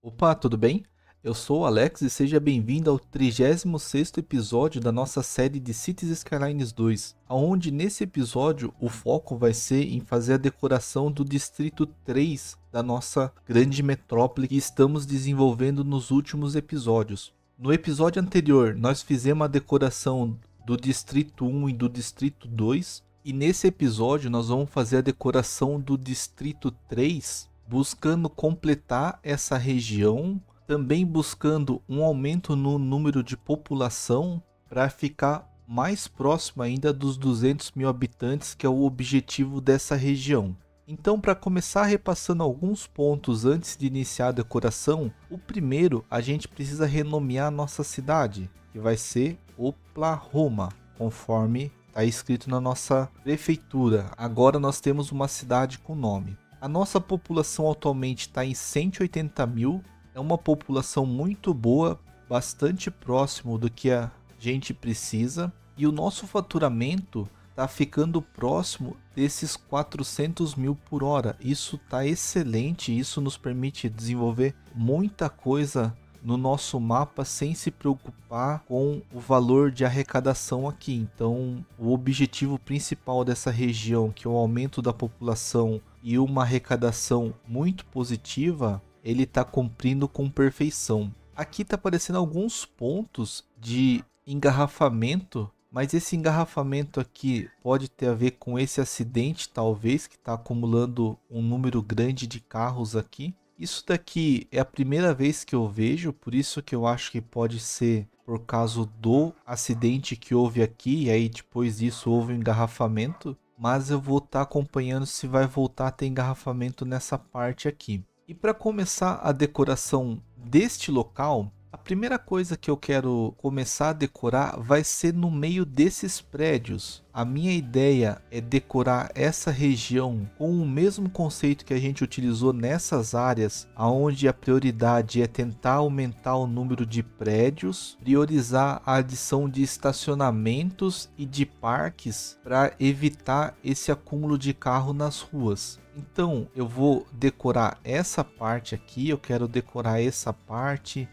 Opa, tudo bem? Eu sou o Alex e seja bem-vindo ao 36º episódio da nossa série de Cities Skylines 2, onde nesse episódio o foco vai ser em fazer a decoração do Distrito 3 da nossa grande metrópole que estamos desenvolvendo nos últimos episódios. No episódio anterior, nós fizemos a decoração do Distrito 1 e do Distrito 2, e nesse episódio nós vamos fazer a decoração do Distrito 3, buscando completar essa região, também buscando um aumento no número de população para ficar mais próximo ainda dos 200 mil habitantes, que é o objetivo dessa região. Então, para começar repassando alguns pontos antes de iniciar a decoração, o primeiro, a gente precisa renomear a nossa cidade, que vai ser Oklahoma, conforme está escrito na nossa prefeitura. Agora nós temos uma cidade com nome. A nossa população atualmente está em 180 mil, é uma população muito boa, bastante próximo do que a gente precisa, e o nosso faturamento está ficando próximo desses 400 mil por hora. Isso está excelente, isso nos permite desenvolver muita coisa no nosso mapa sem se preocupar com o valor de arrecadação aqui. Então, o objetivo principal dessa região, que é o aumento da população e uma arrecadação muito positiva, ele está cumprindo com perfeição. Aqui está aparecendo alguns pontos de engarrafamento, mas esse engarrafamento aqui pode ter a ver com esse acidente, talvez, que está acumulando um número grande de carros aqui. Isso daqui é a primeira vez que eu vejo, por isso que eu acho que pode ser por causa do acidente que houve aqui, e aí depois disso houve um engarrafamento, mas eu vou estar acompanhando se vai voltar a ter engarrafamento nessa parte aqui. E para começar a decoração deste local, a primeira coisa que eu quero começar a decorar vai ser no meio desses prédios. A minha ideia é decorar essa região com o mesmo conceito que a gente utilizou nessas áreas, onde a prioridade é tentar aumentar o número de prédios, priorizar a adição de estacionamentos e de parques para evitar esse acúmulo de carro nas ruas. Então eu vou decorar essa parte aqui, eu quero decorar essa parte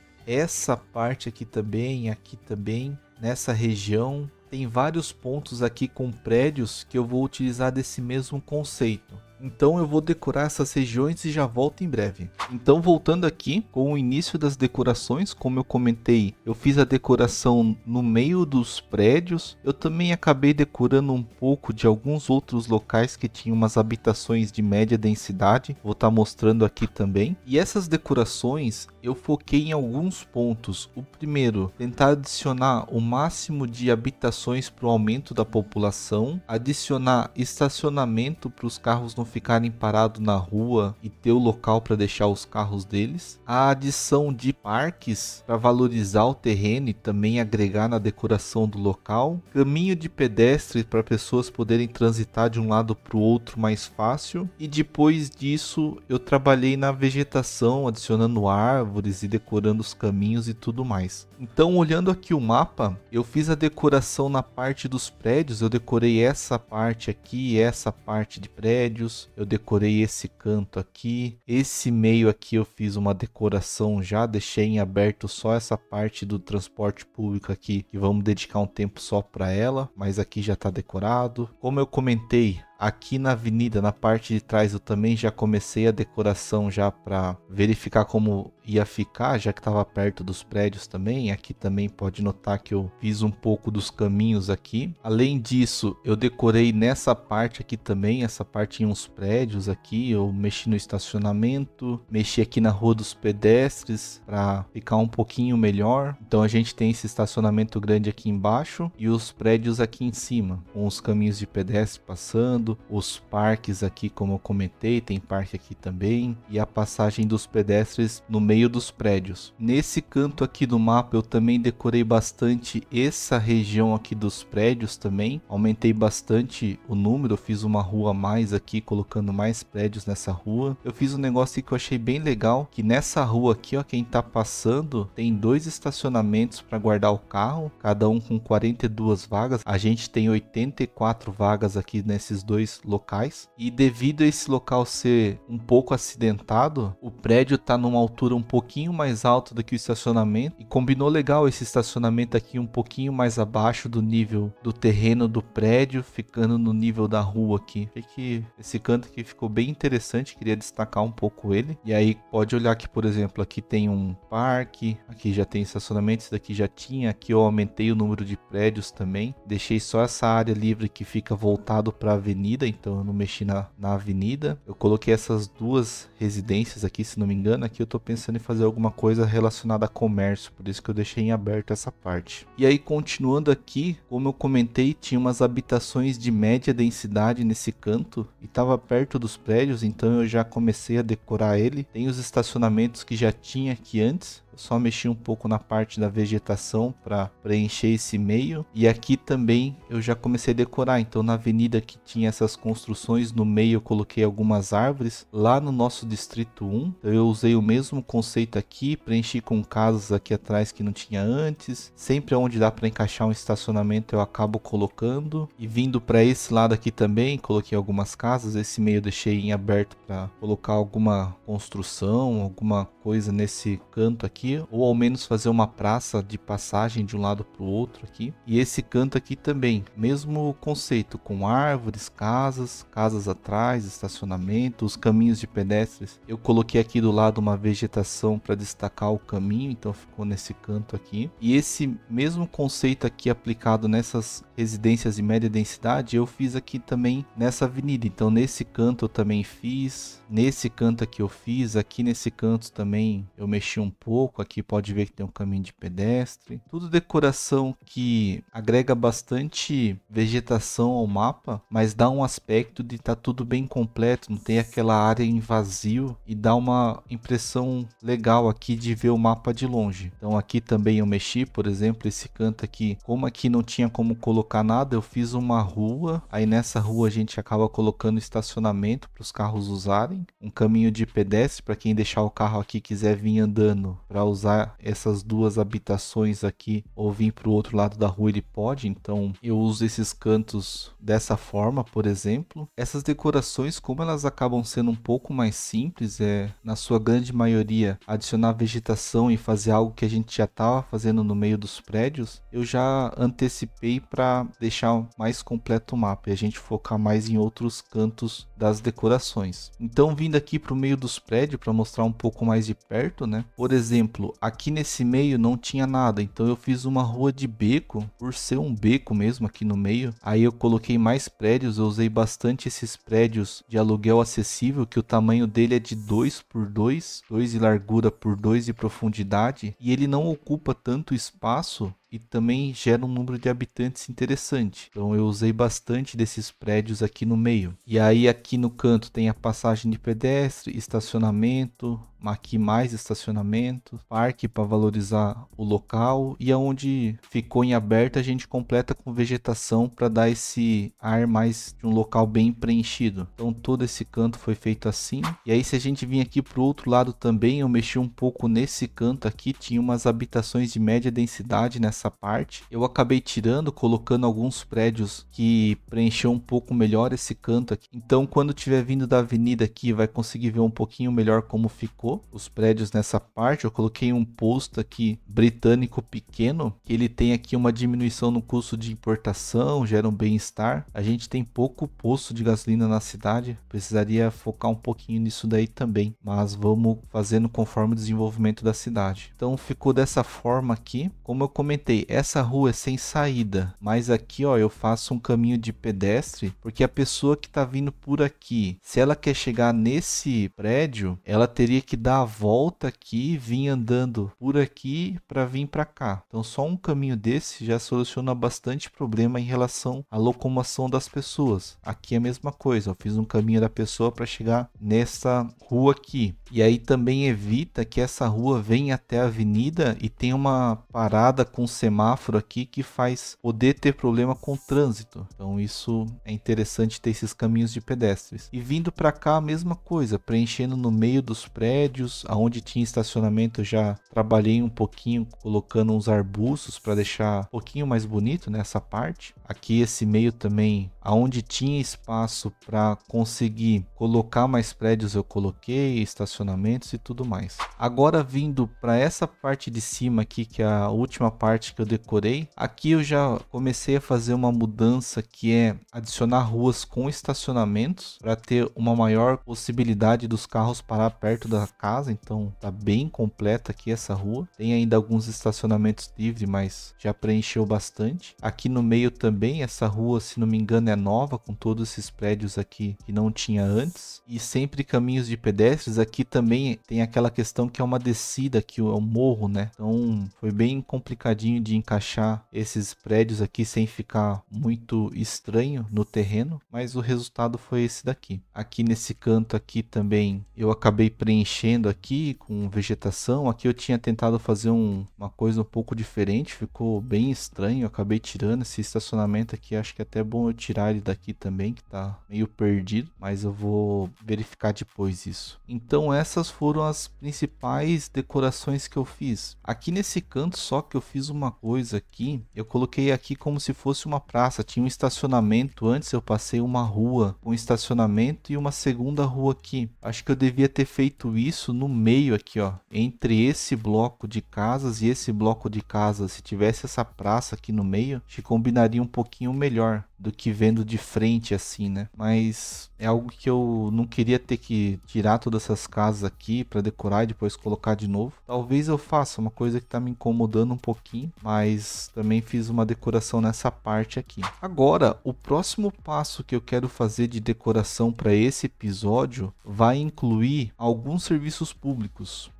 aqui também, nessa região. Tem vários pontos aqui com prédios que eu vou utilizar desse mesmo conceito. Então eu vou decorar essas regiões e já volto em breve. Então, voltando aqui com o início das decorações, como eu comentei, eu fiz a decoração no meio dos prédios. Eu também acabei decorando um pouco de alguns outros locais que tinham umas habitações de média densidade. Vou estar mostrando aqui também. E essas decorações eu foquei em alguns pontos. O primeiro, tentar adicionar o máximo de habitações para o aumento da população, adicionar estacionamento para os carros não ficarem parados na rua e ter o local para deixar os carros deles, a adição de parques para valorizar o terreno e também agregar na decoração do local, caminho de pedestre para pessoas poderem transitar de um lado para o outro mais fácil, e depois disso eu trabalhei na vegetação, adicionando árvores e decorando os caminhos e tudo mais. Então, olhando aqui o mapa, eu fiz a decoração na parte dos prédios, eu decorei essa parte aqui, essa parte de prédios, eu decorei esse canto aqui, esse meio aqui eu fiz uma decoração já, deixei em aberto só essa parte do transporte público aqui, que vamos dedicar um tempo só para ela, mas aqui já está decorado. Como eu comentei, aqui na avenida, na parte de trás, eu também já comecei a decoração já para verificar como ia ficar, já que estava perto dos prédios também. Aqui também pode notar que eu fiz um pouco dos caminhos aqui. Além disso, eu decorei nessa parte aqui também, essa parte em uns prédios aqui. Eu mexi no estacionamento, mexi aqui na rua dos pedestres para ficar um pouquinho melhor. Então a gente tem esse estacionamento grande aqui embaixo e os prédios aqui em cima, com os caminhos de pedestre passando, os parques aqui, como eu comentei, tem parque aqui também, e a passagem dos pedestres no meio dos prédios. Nesse canto aqui do mapa eu também decorei bastante essa região aqui dos prédios também, aumentei bastante o número, eu fiz uma rua a mais aqui, colocando mais prédios nessa rua. Eu fiz um negócio aqui que eu achei bem legal, que nessa rua aqui, ó, quem tá passando, tem 2 estacionamentos para guardar o carro, cada um com 42 vagas. A gente tem 84 vagas aqui nesses 2 dois locais. E devido a esse local ser um pouco acidentado, o prédio está numa altura um pouquinho mais alta do que o estacionamento. E combinou legal esse estacionamento aqui um pouquinho mais abaixo do nível do terreno do prédio, ficando no nível da rua aqui. Achei que esse canto aqui ficou bem interessante, queria destacar um pouco ele. E aí pode olhar que, por exemplo, aqui tem um parque, aqui já tem estacionamento, esse daqui já tinha, aqui eu aumentei o número de prédios também. Deixei só essa área livre que fica voltado para a avenida, então eu não mexi na avenida. Eu coloquei essas duas residências aqui, se não me engano. Aqui eu tô pensando em fazer alguma coisa relacionada a comércio, por isso que eu deixei em aberto essa parte. E aí, continuando aqui, como eu comentei, tinha umas habitações de média densidade nesse canto e estava perto dos prédios, então eu já comecei a decorar ele. Tem os estacionamentos que já tinha aqui antes. Eu só mexi um pouco na parte da vegetação para preencher esse meio. E aqui também eu já comecei a decorar. Então na avenida que tinha essas construções, no meio eu coloquei algumas árvores. Lá no nosso distrito 1, eu usei o mesmo conceito aqui. Preenchi com casas aqui atrás que não tinha antes. Sempre onde dá para encaixar um estacionamento eu acabo colocando. E vindo para esse lado aqui também, coloquei algumas casas. Esse meio eu deixei em aberto para colocar alguma construção, alguma coisa nesse canto aqui, ou ao menos fazer uma praça de passagem de um lado para o outro aqui. E esse canto aqui também, mesmo conceito, com árvores, casas atrás, estacionamento, os caminhos de pedestres. Eu coloquei aqui do lado uma vegetação para destacar o caminho, então ficou nesse canto aqui. E esse mesmo conceito aqui aplicado nessas residências de média densidade, eu fiz aqui também nessa avenida. Então nesse canto eu também fiz, nesse canto aqui eu fiz, aqui nesse canto também eu mexi um pouco. Aqui pode ver que tem um caminho de pedestre. Tudo decoração que agrega bastante vegetação ao mapa, mas dá um aspecto de estar tudo bem completo, não tem aquela área em vazio e dá uma impressão legal aqui de ver o mapa de longe. Então aqui também eu mexi, por exemplo, esse canto aqui, como aqui não tinha como colocar nada, eu fiz uma rua. Aí nessa rua a gente acaba colocando estacionamento para os carros usarem, um caminho de pedestre para quem deixar o carro aqui quiser vir andando para usar essas duas habitações aqui ou vir para o outro lado da rua, ele pode. Então eu uso esses cantos dessa forma, por exemplo. Essas decorações, como elas acabam sendo um pouco mais simples, na sua grande maioria adicionar vegetação e fazer algo que a gente já estava fazendo no meio dos prédios, eu já antecipei para deixar mais completo o mapa e a gente focar mais em outros cantos das decorações. Então vindo aqui para o meio dos prédios para mostrar um pouco mais de perto, né? Por exemplo, aqui nesse meio não tinha nada, então eu fiz uma rua de beco, por ser um beco mesmo aqui no meio. Aí eu coloquei mais prédios, eu usei bastante esses prédios de aluguel acessível, que o tamanho dele é de 2 por 2, 2 de largura por 2 de profundidade, e ele não ocupa tanto espaço e também gera um número de habitantes interessante. Então eu usei bastante desses prédios aqui no meio. E aí aqui no canto tem a passagem de pedestre, estacionamento, aqui mais estacionamento, parque para valorizar o local, e aonde ficou em aberto a gente completa com vegetação para dar esse ar mais de um local bem preenchido. Então todo esse canto foi feito assim. E aí se a gente vir aqui para o outro lado também, eu mexi um pouco nesse canto aqui, tinha umas habitações de média densidade nessa parte. Eu acabei tirando, colocando alguns prédios que preencheu um pouco melhor esse canto aqui. Então quando tiver vindo da avenida aqui, vai conseguir ver um pouquinho melhor como ficou os prédios nessa parte. Eu coloquei um posto aqui britânico pequeno, que ele tem aqui uma diminuição no custo de importação, gera um bem-estar. A gente tem pouco posto de gasolina na cidade, precisaria focar um pouquinho nisso daí também, mas vamos fazendo conforme o desenvolvimento da cidade. Então ficou dessa forma aqui. Como eu comentei, essa rua é sem saída, mas aqui ó, eu faço um caminho de pedestre, porque a pessoa que tá vindo por aqui, se ela quer chegar nesse prédio, ela teria que dar a volta aqui, vir andando por aqui para vir para cá. Então só um caminho desse já soluciona bastante problema em relação à locomoção das pessoas. Aqui é a mesma coisa, eu fiz um caminho da pessoa para chegar nessa rua aqui. E aí também evita que essa rua venha até a avenida e tenha uma parada com semáforo aqui que faz poder ter problema com o trânsito. Então isso é interessante ter esses caminhos de pedestres. E vindo para cá a mesma coisa, preenchendo no meio dos prédios, aonde tinha estacionamento eu já trabalhei um pouquinho colocando uns arbustos para deixar um pouquinho mais bonito nessa parte. Aqui esse meio também, aonde tinha espaço para conseguir colocar mais prédios eu coloquei, estacionamentos e tudo mais. Agora vindo para essa parte de cima aqui, que é a última parte que eu decorei, aqui eu já comecei a fazer uma mudança que é adicionar ruas com estacionamentos para ter uma maior possibilidade dos carros parar perto da casa. Então tá bem completa aqui essa rua, tem ainda alguns estacionamentos livres, mas já preencheu bastante. Aqui no meio também essa rua, se não me engano, é nova, com todos esses prédios aqui que não tinha antes, e sempre caminhos de pedestres. Aqui também tem aquela questão que é uma descida, que é um morro, né? Então foi bem complicadinho de encaixar esses prédios aqui sem ficar muito estranho no terreno, mas o resultado foi esse daqui. Aqui nesse canto aqui também eu acabei preenchendo aqui com vegetação. Aqui eu tinha tentado fazer uma coisa um pouco diferente, ficou bem estranho, eu acabei tirando esse estacionamento aqui. Acho que é até bom eu tirar ele daqui também, que tá meio perdido, mas eu vou verificar depois isso. Então essas foram as principais decorações que eu fiz. Aqui nesse canto só que eu fiz uma coisa aqui, eu coloquei aqui como se fosse uma praça, tinha um estacionamento, antes eu passei uma rua com estacionamento e uma segunda rua aqui. Acho que eu devia ter feito isso no meio aqui, ó, entre esse bloco de casas e esse bloco de casas. Se tivesse essa praça aqui no meio, acho que combinaria um pouquinho melhor do que vendo de frente assim, né? Mas é algo que eu não queria ter que tirar todas essas casas aqui para decorar e depois colocar de novo. Talvez eu faça, uma coisa que tá me incomodando um pouquinho, mas também fiz uma decoração nessa parte aqui. Agora, o próximo passo que eu quero fazer de decoração para esse episódio vai incluir alguns serviços públicos.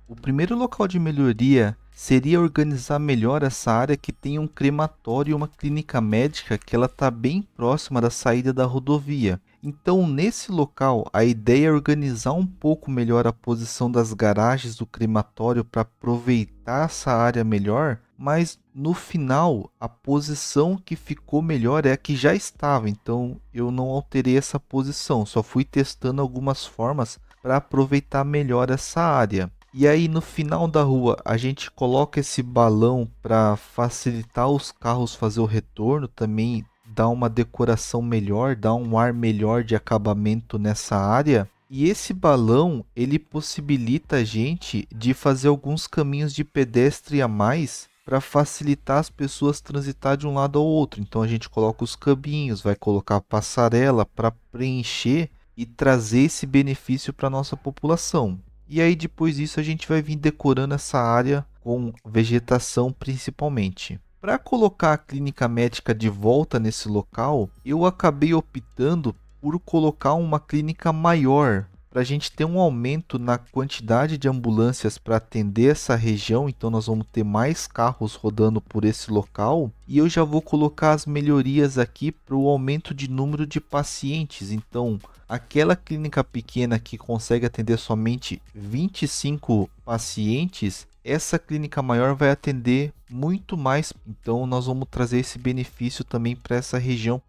O primeiro local de melhoria seria organizar melhor essa área que tem um crematório e uma clínica médica, que ela está bem próxima da saída da rodovia. Então, nesse local, a ideia é organizar um pouco melhor a posição das garagens do crematório para aproveitar essa área melhor, mas no final, a posição que ficou melhor é a que já estava, então eu não alterei essa posição, só fui testando algumas formas para aproveitar melhor essa área. E aí no final da rua a gente coloca esse balão para facilitar os carros fazer o retorno, também dá uma decoração melhor, dá um ar melhor de acabamento nessa área. E esse balão ele possibilita a gente de fazer alguns caminhos de pedestre a mais para facilitar as pessoas transitar de um lado ao outro. Então a gente coloca os caminhos, vai colocar a passarela para preencher e trazer esse benefício para a nossa população. E aí depois disso a gente vai vir decorando essa área com vegetação principalmente. Para colocar a clínica médica de volta nesse local, eu acabei optando por colocar uma clínica maior, para a gente ter um aumento na quantidade de ambulâncias para atender essa região. Então nós vamos ter mais carros rodando por esse local. E eu já vou colocar as melhorias aqui para o aumento de número de pacientes. Então aquela clínica pequena que consegue atender somente 25 pacientes, essa clínica maior vai atender muito mais. Então nós vamos trazer esse benefício também para essa região.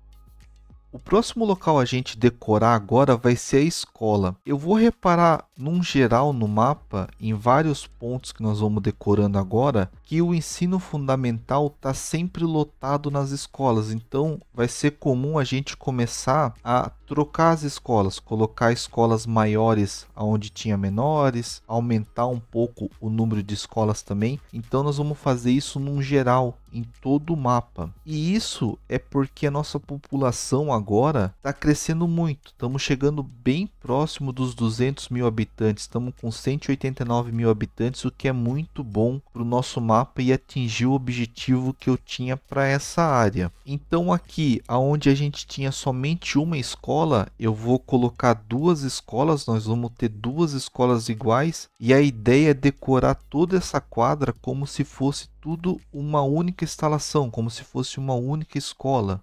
O próximo local a gente decorar agora vai ser a escola. Eu vou reparar num geral no mapa, em vários pontos que nós vamos decorando agora, que o ensino fundamental está sempre lotado nas escolas. Então vai ser comum a gente começar a trocar as escolas, colocar escolas maiores onde tinha menores, aumentar um pouco o número de escolas também. Então nós vamos fazer isso num geral, em todo o mapa. E isso é porque a nossa população agora está crescendo muito. Estamos chegando bem próximo dos 200 mil habitantes. Estamos com 189 mil habitantes, o que é muito bom para o nosso mapa e atingir o objetivo que eu tinha para essa área. Então aqui, aonde a gente tinha somente uma escola, eu vou colocar duas escolas. Nós vamos ter duas escolas iguais e a ideia é decorar toda essa quadra como se fosse tudo uma única instalação, como se fosse uma única escola.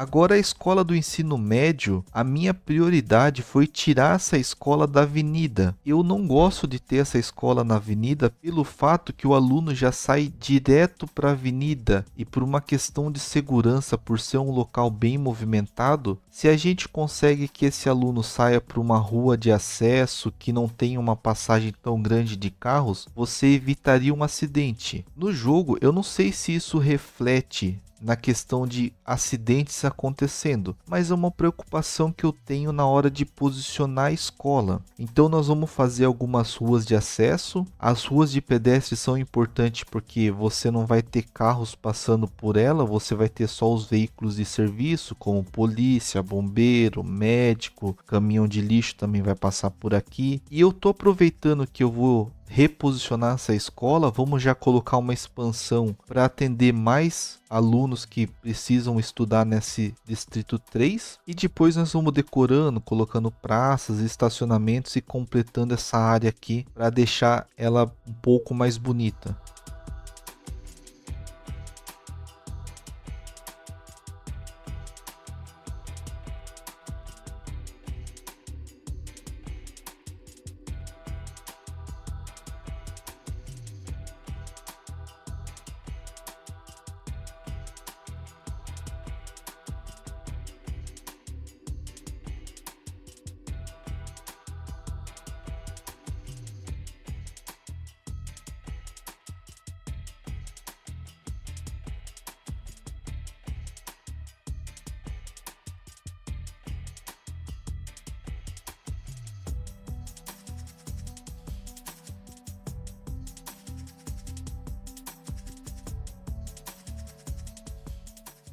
Agora a escola do ensino médio, a minha prioridade foi tirar essa escola da avenida. Eu não gosto de ter essa escola na avenida pelo fato que o aluno já sai direto para a avenida e por uma questão de segurança, por ser um local bem movimentado, se a gente consegue que esse aluno saia para uma rua de acesso que não tenha uma passagem tão grande de carros, você evitaria um acidente. No jogo, eu não sei se isso reflete na questão de acidentes acontecendo, mas é uma preocupação que eu tenho na hora de posicionar a escola. Então nós vamos fazer algumas ruas de acesso. As ruas de pedestre são importantes porque você não vai ter carros passando por ela, você vai ter só os veículos de serviço, como polícia, bombeiro, médico, caminhão de lixo também vai passar por aqui. E eu tô aproveitando que eu vou reposicionar essa escola, vamos já colocar uma expansão para atender mais alunos que precisam estudar nesse distrito 3 e depois nós vamos decorando, colocando praças, estacionamentos e completando essa área aqui para deixar ela um pouco mais bonita.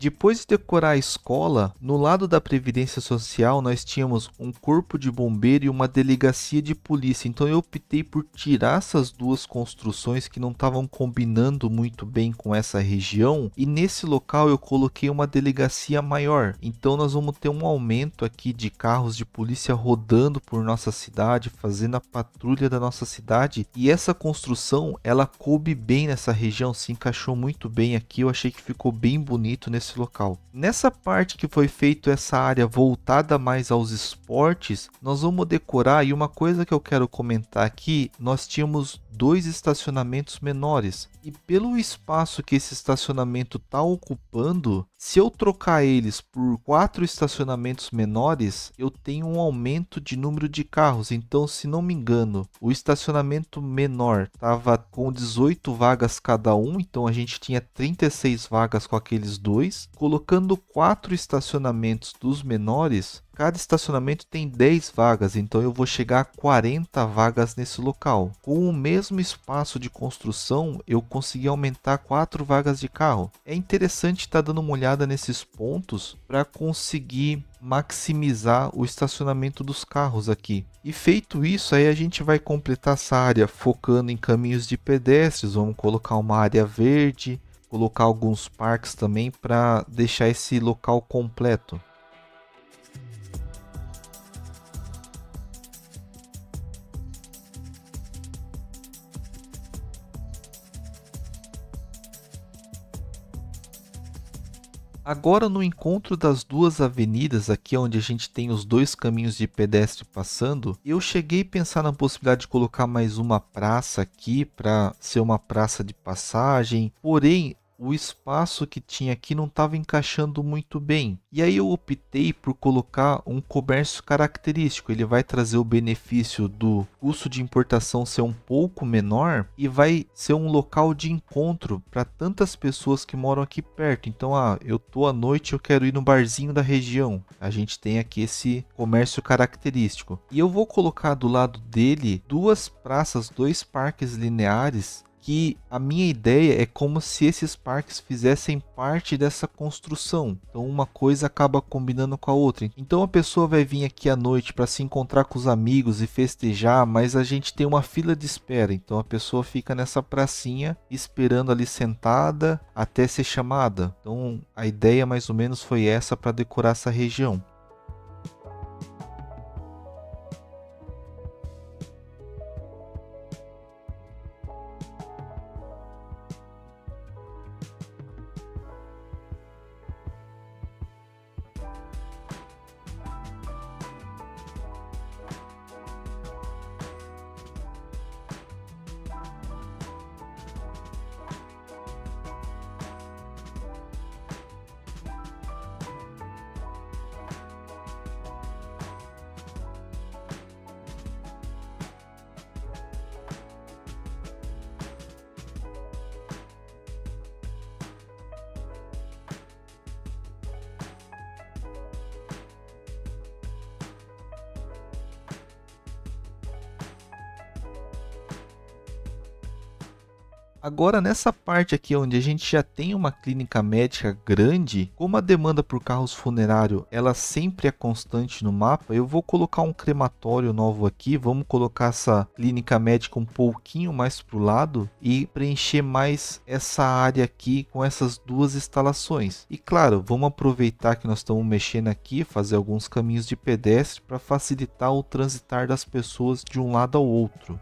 Depois de decorar a escola, no lado da Previdência Social nós tínhamos um corpo de bombeiro e uma delegacia de polícia. Então eu optei por tirar essas duas construções que não estavam combinando muito bem com essa região. E nesse local eu coloquei uma delegacia maior. Então nós vamos ter um aumento aqui de carros de polícia rodando por nossa cidade, fazendo a patrulha da nossa cidade. E essa construção, ela coube bem nessa região, se encaixou muito bem aqui. Eu achei que ficou bem bonito nesse local. Nessa parte que foi feito essa área voltada mais aos esportes, nós vamos decorar, e uma coisa que eu quero comentar aqui, nós tínhamos 2 estacionamentos menores. E pelo espaço que esse estacionamento está ocupando, se eu trocar eles por 4 estacionamentos menores, eu tenho um aumento de número de carros. Então, se não me engano, o estacionamento menor estava com 18 vagas cada um, então a gente tinha 36 vagas com aqueles dois. Colocando 4 estacionamentos dos menores, cada estacionamento tem 10 vagas, então eu vou chegar a 40 vagas nesse local. Com o mesmo espaço de construção, eu consegui aumentar 4 vagas de carro. É interessante estar dando uma olhada nesses pontos para conseguir maximizar o estacionamento dos carros aqui. E feito isso, aí a gente vai completar essa área focando em caminhos de pedestres, vamos colocar uma área verde, colocar alguns parques também para deixar esse local completo. Agora no encontro das duas avenidas, aqui onde a gente tem os dois caminhos de pedestre passando, eu cheguei a pensar na possibilidade de colocar mais uma praça aqui para ser uma praça de passagem, porém o espaço que tinha aqui não estava encaixando muito bem. E aí eu optei por colocar um comércio característico. Ele vai trazer o benefício do custo de importação ser um pouco menor e vai ser um local de encontro para tantas pessoas que moram aqui perto. Então, eu tô à noite, eu quero ir no barzinho da região. A gente tem aqui esse comércio característico. E eu vou colocar do lado dele 2 praças, 2 parques lineares, que a minha ideia é como se esses parques fizessem parte dessa construção. Então uma coisa acaba combinando com a outra. Então a pessoa vai vir aqui à noite para se encontrar com os amigos e festejar, mas a gente tem uma fila de espera. Então a pessoa fica nessa pracinha esperando ali sentada até ser chamada. Então a ideia mais ou menos foi essa para decorar essa região. Agora, nessa parte aqui onde a gente já tem uma clínica médica grande, como a demanda por carros funerários ela sempre é constante no mapa, eu vou colocar um crematório novo aqui, vamos colocar essa clínica médica um pouquinho mais para o lado e preencher mais essa área aqui com essas duas instalações. E claro, vamos aproveitar que nós estamos mexendo aqui, fazer alguns caminhos de pedestre para facilitar o transitar das pessoas de um lado ao outro.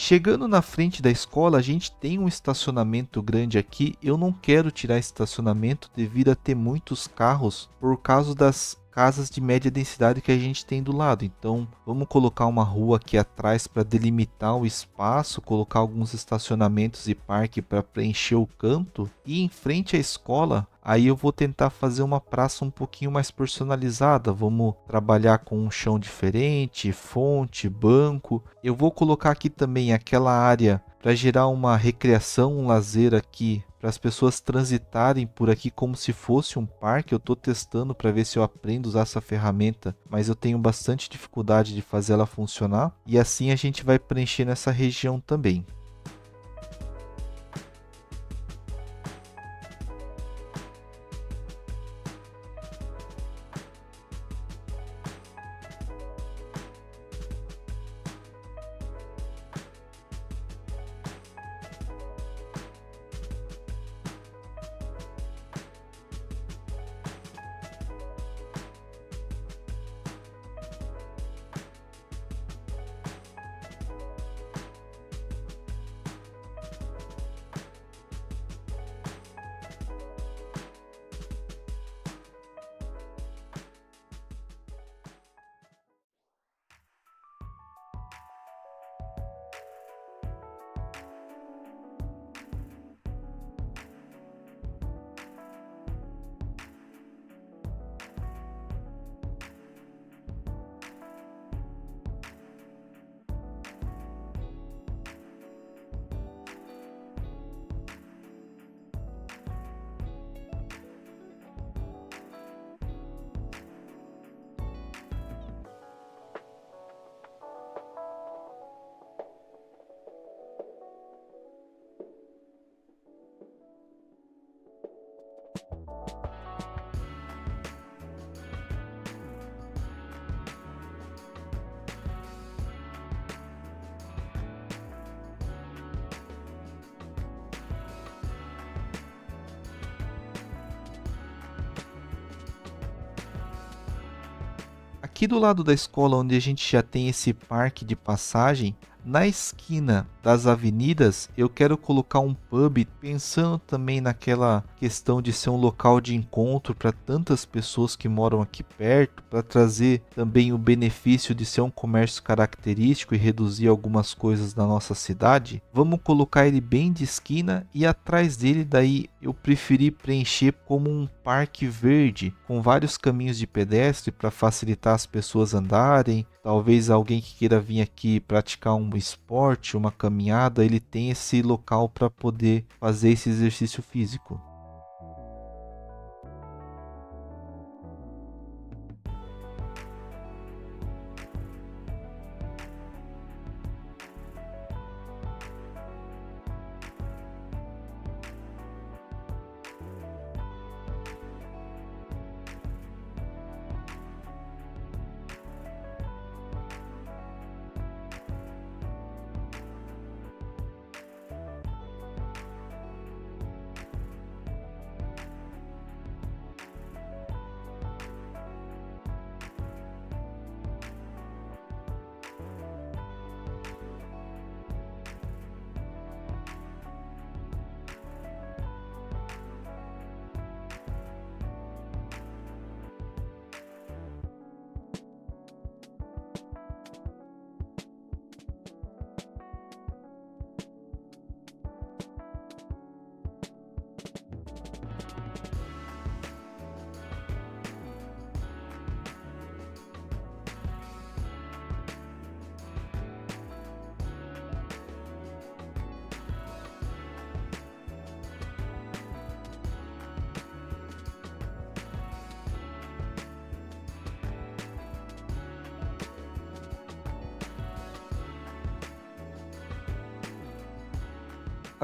Chegando na frente da escola, a gente tem um estacionamento grande aqui. Eu não quero tirar esse estacionamento devido a ter muitos carros por causa das casas de média densidade que a gente tem do lado. Então, vamos colocar uma rua aqui atrás para delimitar o espaço, colocar alguns estacionamentos e parque para preencher o canto. E em frente à escola, aí eu vou tentar fazer uma praça um pouquinho mais personalizada. Vamos trabalhar com um chão diferente, fonte, banco. Eu vou colocar aqui também aquela área para gerar uma recreação, um lazer aqui, para as pessoas transitarem por aqui como se fosse um parque. Eu estou testando para ver se eu aprendo a usar essa ferramenta, mas eu tenho bastante dificuldade de fazer ela funcionar. E assim a gente vai preencher nessa região também. Aqui do lado da escola, onde a gente já tem esse parque de passagem, na esquina das avenidas, eu quero colocar um pub, pensando também naquela questão de ser um local de encontro para tantas pessoas que moram aqui perto, para trazer também o benefício de ser um comércio característico e reduzir algumas coisas da nossa cidade. Vamos colocar ele bem de esquina e atrás dele daí eu preferi preencher como um parque verde com vários caminhos de pedestre para facilitar as pessoas andarem. Talvez alguém que queira vir aqui praticar um esporte, uma caminhada, ele tem esse local para poder fazer esse exercício físico.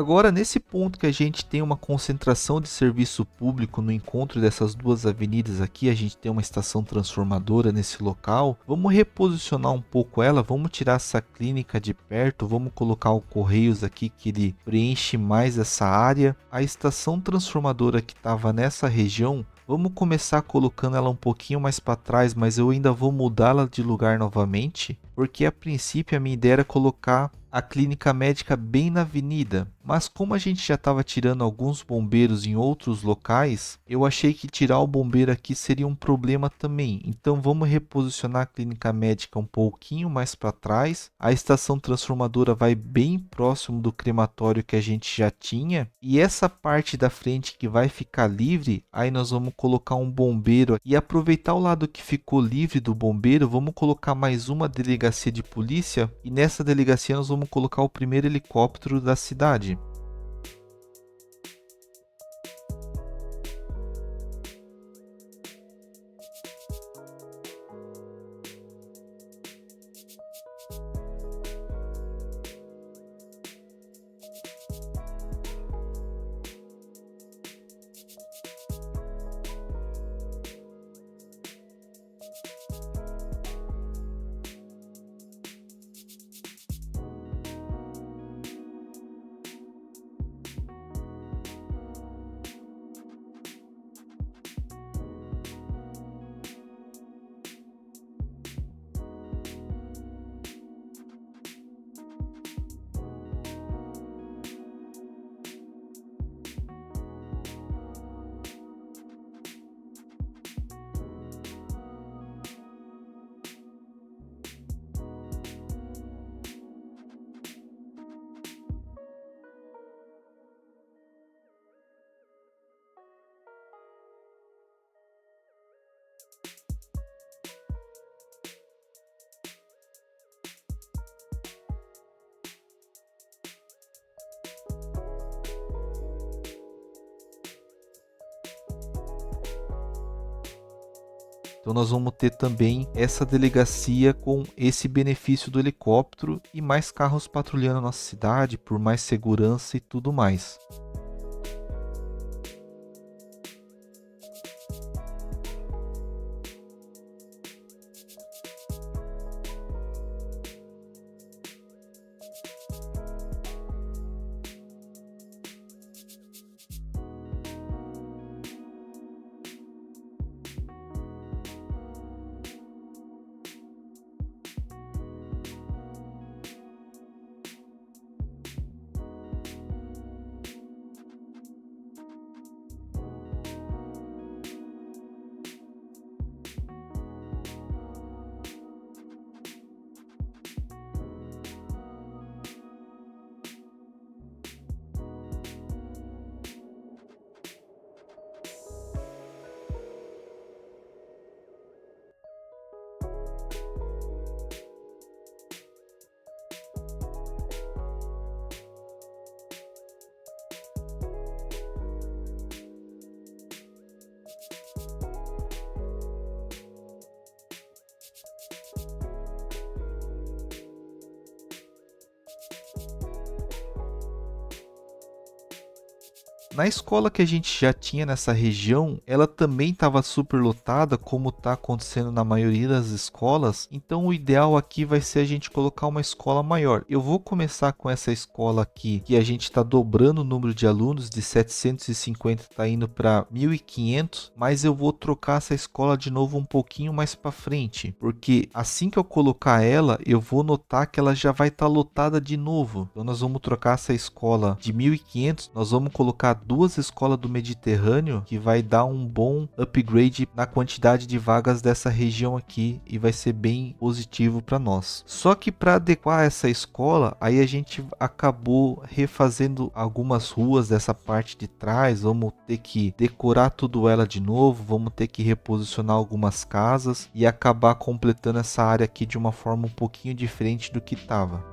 Agora, nesse ponto que a gente tem uma concentração de serviço público no encontro dessas duas avenidas aqui, a gente tem uma estação transformadora nesse local, vamos reposicionar um pouco ela, vamos tirar essa clínica de perto, vamos colocar o Correios aqui que ele preenche mais essa área. A estação transformadora que estava nessa região, vamos começar colocando ela um pouquinho mais para trás, mas eu ainda vou mudá-la de lugar novamente, porque a princípio a minha ideia era colocar a clínica médica bem na avenida, mas como a gente já estava tirando alguns bombeiros em outros locais, eu achei que tirar o bombeiro aqui seria um problema também. Então vamos reposicionar a clínica médica um pouquinho mais para trás. A estação transformadora vai bem próximo do crematório que a gente já tinha, e essa parte da frente que vai ficar livre, aí nós vamos colocar um bombeiro e aproveitar o lado que ficou livre do bombeiro, vamos colocar mais uma delegacia de polícia, e nessa delegacia nós vamos colocar o primeiro helicóptero da cidade. Então nós vamos ter também essa delegacia com esse benefício do helicóptero e mais carros patrulhando a nossa cidade por mais segurança e tudo mais. Na escola que a gente já tinha nessa região, ela também estava super lotada, como está acontecendo na maioria das escolas. Então o ideal aqui vai ser a gente colocar uma escola maior. Eu vou começar com essa escola aqui, que a gente está dobrando o número de alunos, de 750 está indo para 1.500, mas eu vou trocar essa escola de novo um pouquinho mais para frente, porque assim que eu colocar ela, eu vou notar que ela já vai estar lotada de novo. Então nós vamos trocar essa escola de 1.500, nós vamos colocar duas escolas do Mediterrâneo, que vai dar um bom upgrade na quantidade de vagas dessa região aqui e vai ser bem positivo para nós. Só que para adequar essa escola, aí a gente acabou refazendo algumas ruas dessa parte de trás, vamos ter que decorar tudo ela de novo, vamos ter que reposicionar algumas casas e acabar completando essa área aqui de uma forma um pouquinho diferente do que estava.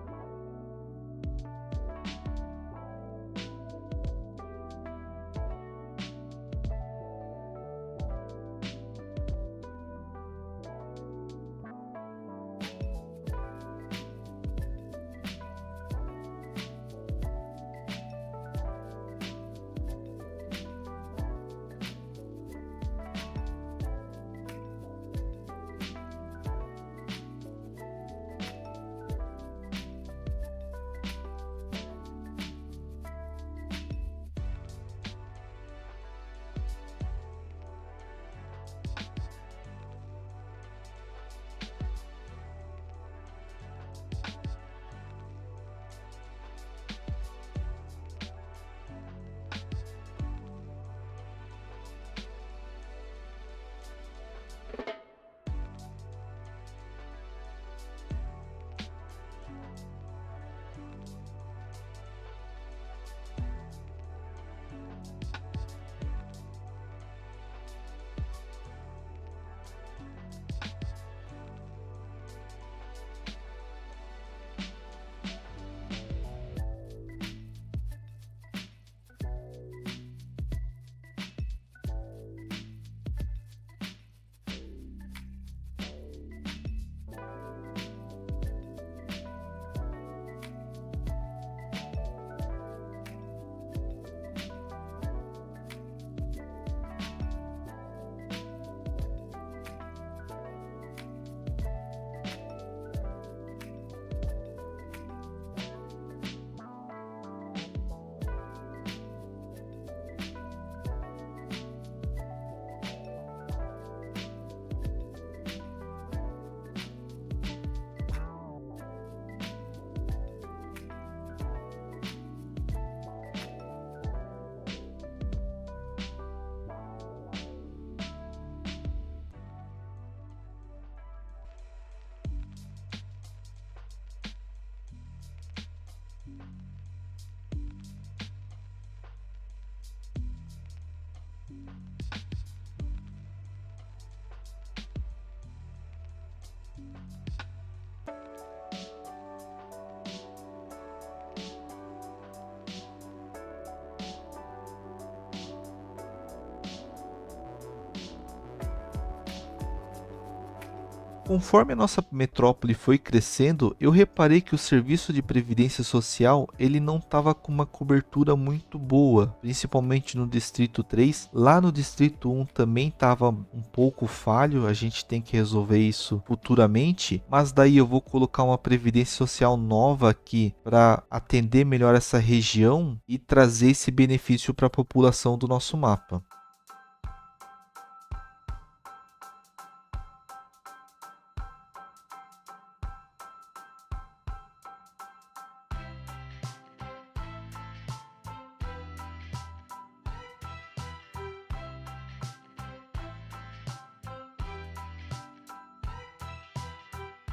Conforme a nossa metrópole foi crescendo, eu reparei que o serviço de previdência social ele não estava com uma cobertura muito boa, principalmente no Distrito 3. Lá no Distrito 1 também estava um pouco falho, a gente tem que resolver isso futuramente, mas daí eu vou colocar uma previdência social nova aqui para atender melhor essa região e trazer esse benefício para a população do nosso mapa.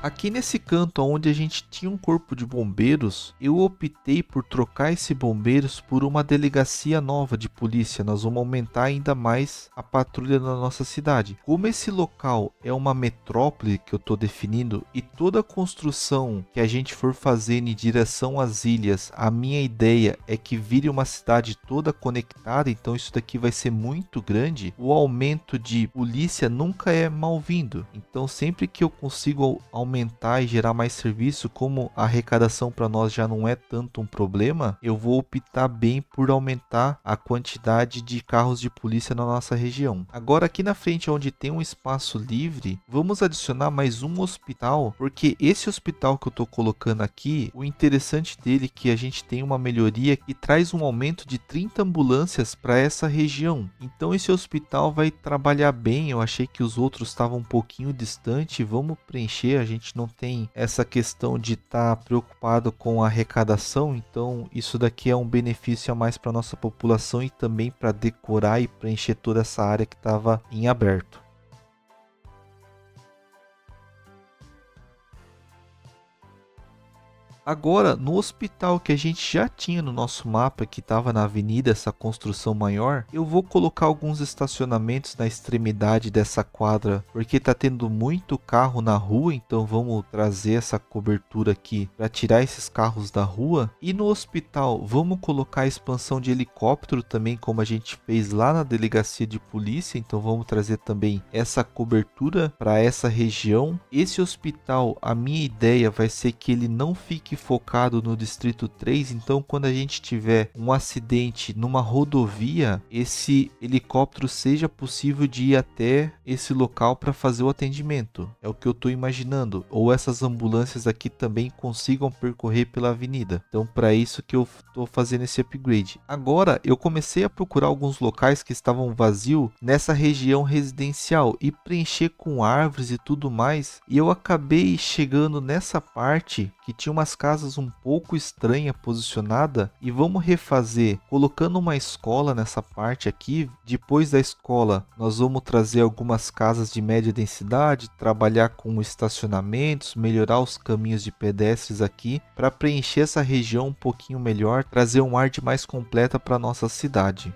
Aqui nesse canto onde a gente tinha um corpo de bombeiros, eu optei por trocar esse bombeiros por uma delegacia nova de polícia. Nós vamos aumentar ainda mais a patrulha na nossa cidade. Como esse local é uma metrópole que eu estou definindo e toda a construção que a gente for fazendo em direção às ilhas, a minha ideia é que vire uma cidade toda conectada, então isso daqui vai ser muito grande. O aumento de polícia nunca é mal-vindo. Então sempre que eu consigo aumentar e gerar mais serviço, como a arrecadação para nós já não é tanto um problema, eu vou optar bem por aumentar a quantidade de carros de polícia na nossa região. Agora aqui na frente onde tem um espaço livre, vamos adicionar mais um hospital, porque esse hospital que eu estou colocando aqui, o interessante dele é que a gente tem uma melhoria que traz um aumento de 30 ambulâncias para essa região. Então esse hospital vai trabalhar bem. Eu achei que os outros estavam um pouquinho distante, vamos preencher. A gente não tem essa questão de estar preocupado com a arrecadação, então isso daqui é um benefício a mais para nossa população e também para decorar e preencher toda essa área que estava em aberto. Agora, no hospital que a gente já tinha no nosso mapa, que estava na avenida, essa construção maior, eu vou colocar alguns estacionamentos na extremidade dessa quadra, porque está tendo muito carro na rua, então vamos trazer essa cobertura aqui para tirar esses carros da rua. E no hospital, vamos colocar a expansão de helicóptero também, como a gente fez lá na delegacia de polícia, então vamos trazer também essa cobertura para essa região. Esse hospital, a minha ideia vai ser que ele não fique focado no Distrito 3, então quando a gente tiver um acidente numa rodovia, esse helicóptero seja possível de ir até esse local para fazer o atendimento. É o que eu estou imaginando. Ou essas ambulâncias aqui também consigam percorrer pela avenida. Então para isso que eu estou fazendo esse upgrade. Agora eu comecei a procurar alguns locais que estavam vazios nessa região residencial e preencher com árvores e tudo mais, e eu acabei chegando nessa parte que tinha umas casas um pouco estranha posicionada, e vamos refazer colocando uma escola nessa parte aqui. Depois da escola nós vamos trazer algumas casas de média densidade, trabalhar com estacionamentos, melhorar os caminhos de pedestres aqui para preencher essa região um pouquinho melhor, trazer um ar de mais completa para nossa cidade.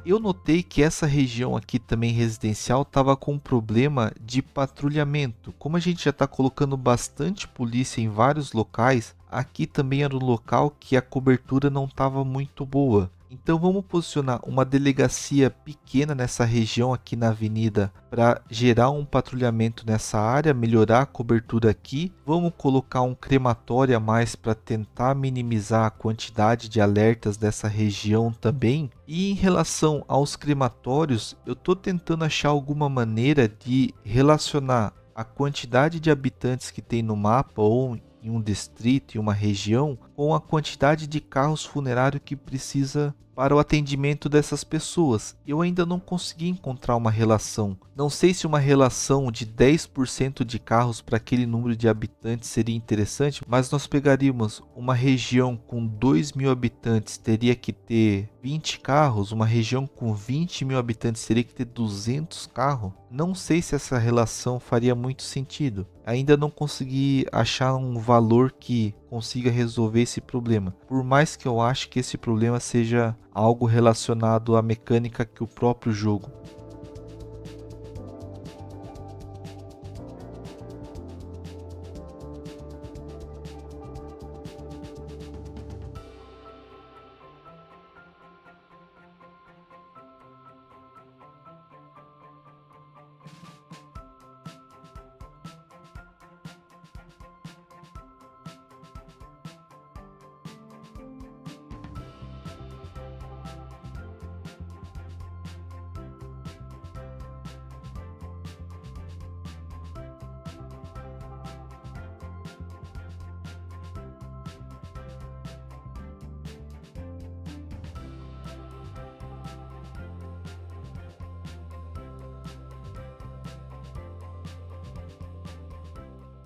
Eu notei que essa região aqui também residencial estava com problema de patrulhamento. Como a gente já está colocando bastante polícia em vários locais, aqui também era um local que a cobertura não estava muito boa. Então vamos posicionar uma delegacia pequena nessa região aqui na avenida para gerar um patrulhamento nessa área, melhorar a cobertura aqui. Vamos colocar um crematório a mais para tentar minimizar a quantidade de alertas dessa região também. E em relação aos crematórios, eu estou tentando achar alguma maneira de relacionar a quantidade de habitantes que tem no mapa ou em um distrito, em uma região, com a quantidade de carros funerários que precisa para o atendimento dessas pessoas. Eu ainda não consegui encontrar uma relação. Não sei se uma relação de 10% de carros para aquele número de habitantes seria interessante, mas nós pegaríamos uma região com 2.000 habitantes, teria que ter 20 carros, uma região com 20.000 habitantes teria que ter 200 carros. Não sei se essa relação faria muito sentido. Ainda não consegui achar um valor que consiga resolver esse problema. Por mais que eu ache que esse problema seja algo relacionado à mecânica que o próprio jogo.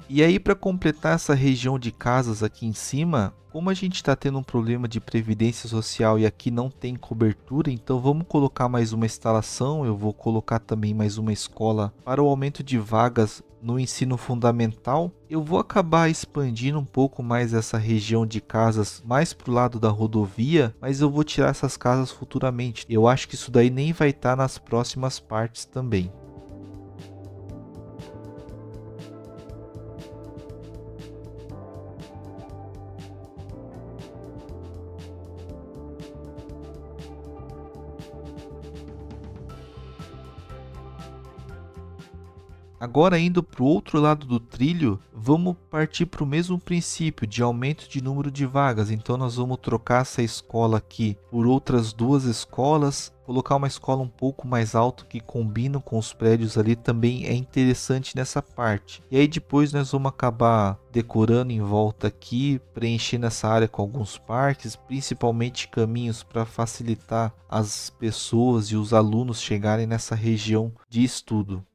E aí, para completar essa região de casas aqui em cima, como a gente está tendo um problema de previdência social e aqui não tem cobertura, então vamos colocar mais uma instalação. Eu vou colocar também mais uma escola para o aumento de vagas no ensino fundamental. Eu vou acabar expandindo um pouco mais essa região de casas mais para o lado da rodovia, mas eu vou tirar essas casas futuramente. Eu acho que isso daí nem vai estar nas próximas partes também. Agora, indo para o outro lado do trilho, vamos partir para o mesmo princípio de aumento de número de vagas. Então nós vamos trocar essa escola aqui por outras duas escolas, colocar uma escola um pouco mais alta que combina com os prédios ali, também é interessante nessa parte. E aí depois nós vamos acabar decorando em volta aqui, preenchendo essa área com alguns parques, principalmente caminhos para facilitar as pessoas e os alunos chegarem nessa região de estudo.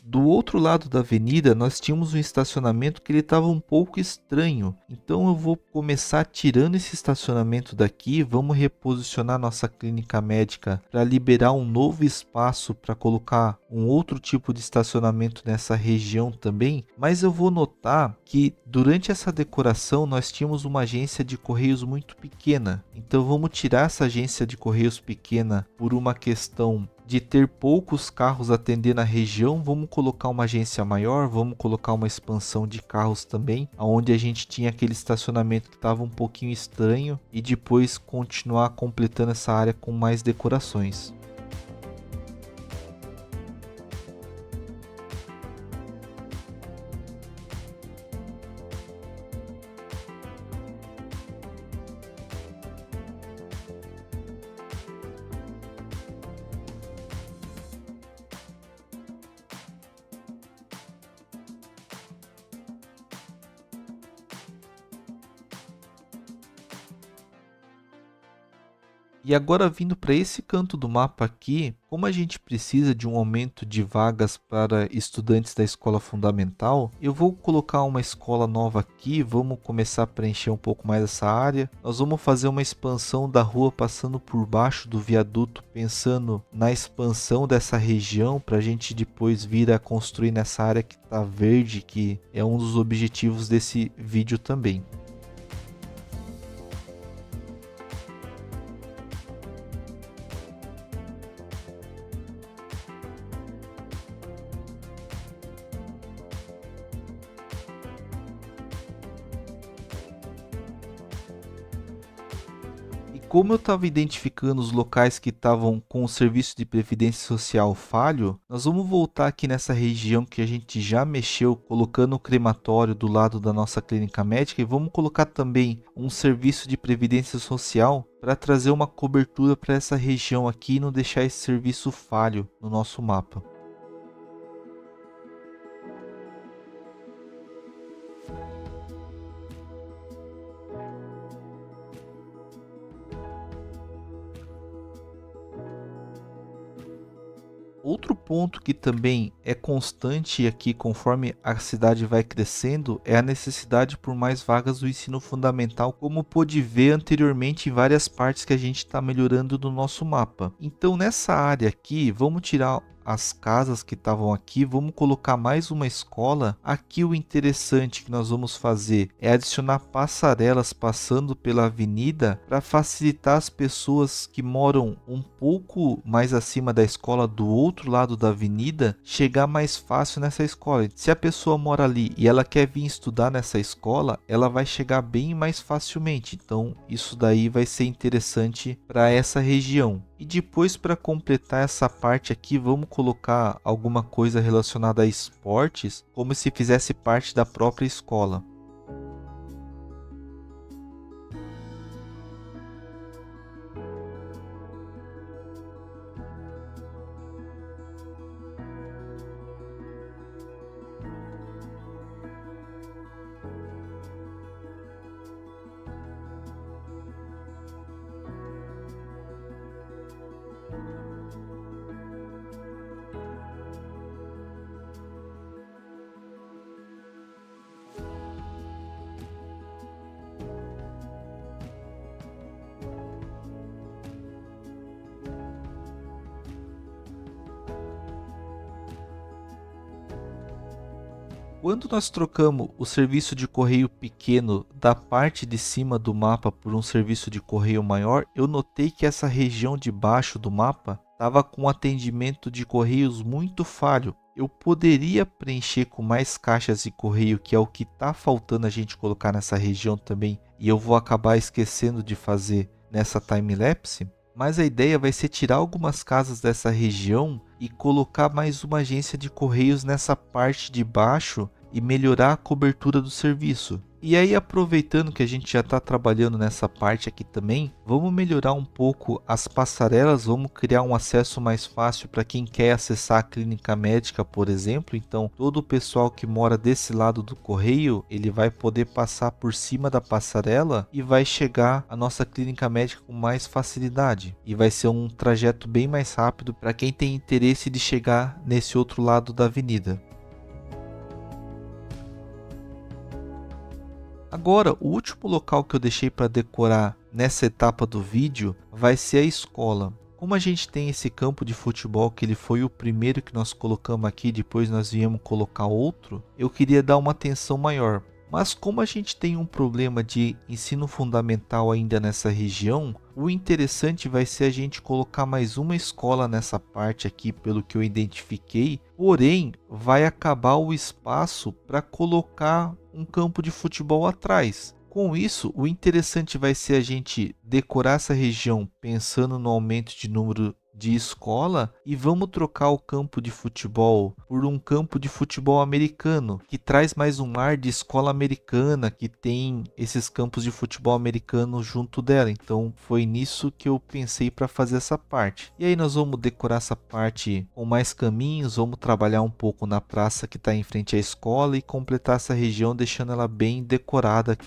Do outro lado da avenida, nós tínhamos um estacionamento que ele estava um pouco estranho. Então eu vou começar tirando esse estacionamento daqui, vamos reposicionar nossa clínica médica para liberar um novo espaço para colocar um outro tipo de estacionamento nessa região também. Mas eu vou notar que durante essa decoração nós tínhamos uma agência de correios muito pequena. Então vamos tirar essa agência de correios pequena por uma questão de ter poucos carros atendendo a região. Vamos colocar uma agência maior, vamos colocar uma expansão de carros também, onde a gente tinha aquele estacionamento que estava um pouquinho estranho, e depois continuar completando essa área com mais decorações. E agora vindo para esse canto do mapa aqui, como a gente precisa de um aumento de vagas para estudantes da escola fundamental, eu vou colocar uma escola nova aqui, vamos começar a preencher um pouco mais essa área. Nós vamos fazer uma expansão da rua passando por baixo do viaduto, pensando na expansão dessa região para a gente depois vir a construir nessa área que está verde, que é um dos objetivos desse vídeo também. Como eu estava identificando os locais que estavam com o serviço de previdência social falho, nós vamos voltar aqui nessa região que a gente já mexeu, colocando o crematório do lado da nossa clínica médica, e vamos colocar também um serviço de previdência social para trazer uma cobertura para essa região aqui e não deixar esse serviço falho no nosso mapa. Outro ponto que também é constante aqui conforme a cidade vai crescendo é a necessidade por mais vagas do ensino fundamental, como pôde ver anteriormente em várias partes que a gente está melhorando no nosso mapa. Então nessa área aqui, vamos tirar as casas que estavam aqui, vamos colocar mais uma escola. Aqui o interessante que nós vamos fazer é adicionar passarelas passando pela avenida para facilitar as pessoas que moram um pouco mais acima da escola, do outro lado da avenida, chegar mais fácil nessa escola. Se a pessoa mora ali e ela quer vir estudar nessa escola, ela vai chegar bem mais facilmente. Então isso daí vai ser interessante para essa região. E depois, para completar essa parte aqui, vamos colocar alguma coisa relacionada a esportes, como se fizesse parte da própria escola. Quando nós trocamos o serviço de correio pequeno da parte de cima do mapa por um serviço de correio maior, eu notei que essa região de baixo do mapa estava com um atendimento de correios muito falho. Eu poderia preencher com mais caixas de correio, que é o que está faltando a gente colocar nessa região também, e eu vou acabar esquecendo de fazer nessa time-lapse. Mas a ideia vai ser tirar algumas casas dessa região e colocar mais uma agência de correios nessa parte de baixo e melhorar a cobertura do serviço. E aí, aproveitando que a gente já está trabalhando nessa parte aqui também, vamos melhorar um pouco as passarelas, vamos criar um acesso mais fácil para quem quer acessar a clínica médica, por exemplo. Então, todo o pessoal que mora desse lado do correio, ele vai poder passar por cima da passarela e vai chegar à nossa clínica médica com mais facilidade. E vai ser um trajeto bem mais rápido para quem tem interesse de chegar nesse outro lado da avenida. Agora, o último local que eu deixei para decorar nessa etapa do vídeo vai ser a escola. Como a gente tem esse campo de futebol que ele foi o primeiro que nós colocamos aqui, depois nós viemos colocar outro, eu queria dar uma atenção maior. Mas como a gente tem um problema de ensino fundamental ainda nessa região, o interessante vai ser a gente colocar mais uma escola nessa parte aqui, pelo que eu identifiquei, porém vai acabar o espaço para colocar um campo de futebol atrás. Com isso, o interessante vai ser a gente decorar essa região pensando no aumento de número de escola e vamos trocar o campo de futebol por um campo de futebol americano, que traz mais um ar de escola americana, que tem esses campos de futebol americano junto dela. Então foi nisso que eu pensei para fazer essa parte. E aí nós vamos decorar essa parte com mais caminhos, vamos trabalhar um pouco na praça que está em frente à escola e completar essa região deixando ela bem decorada.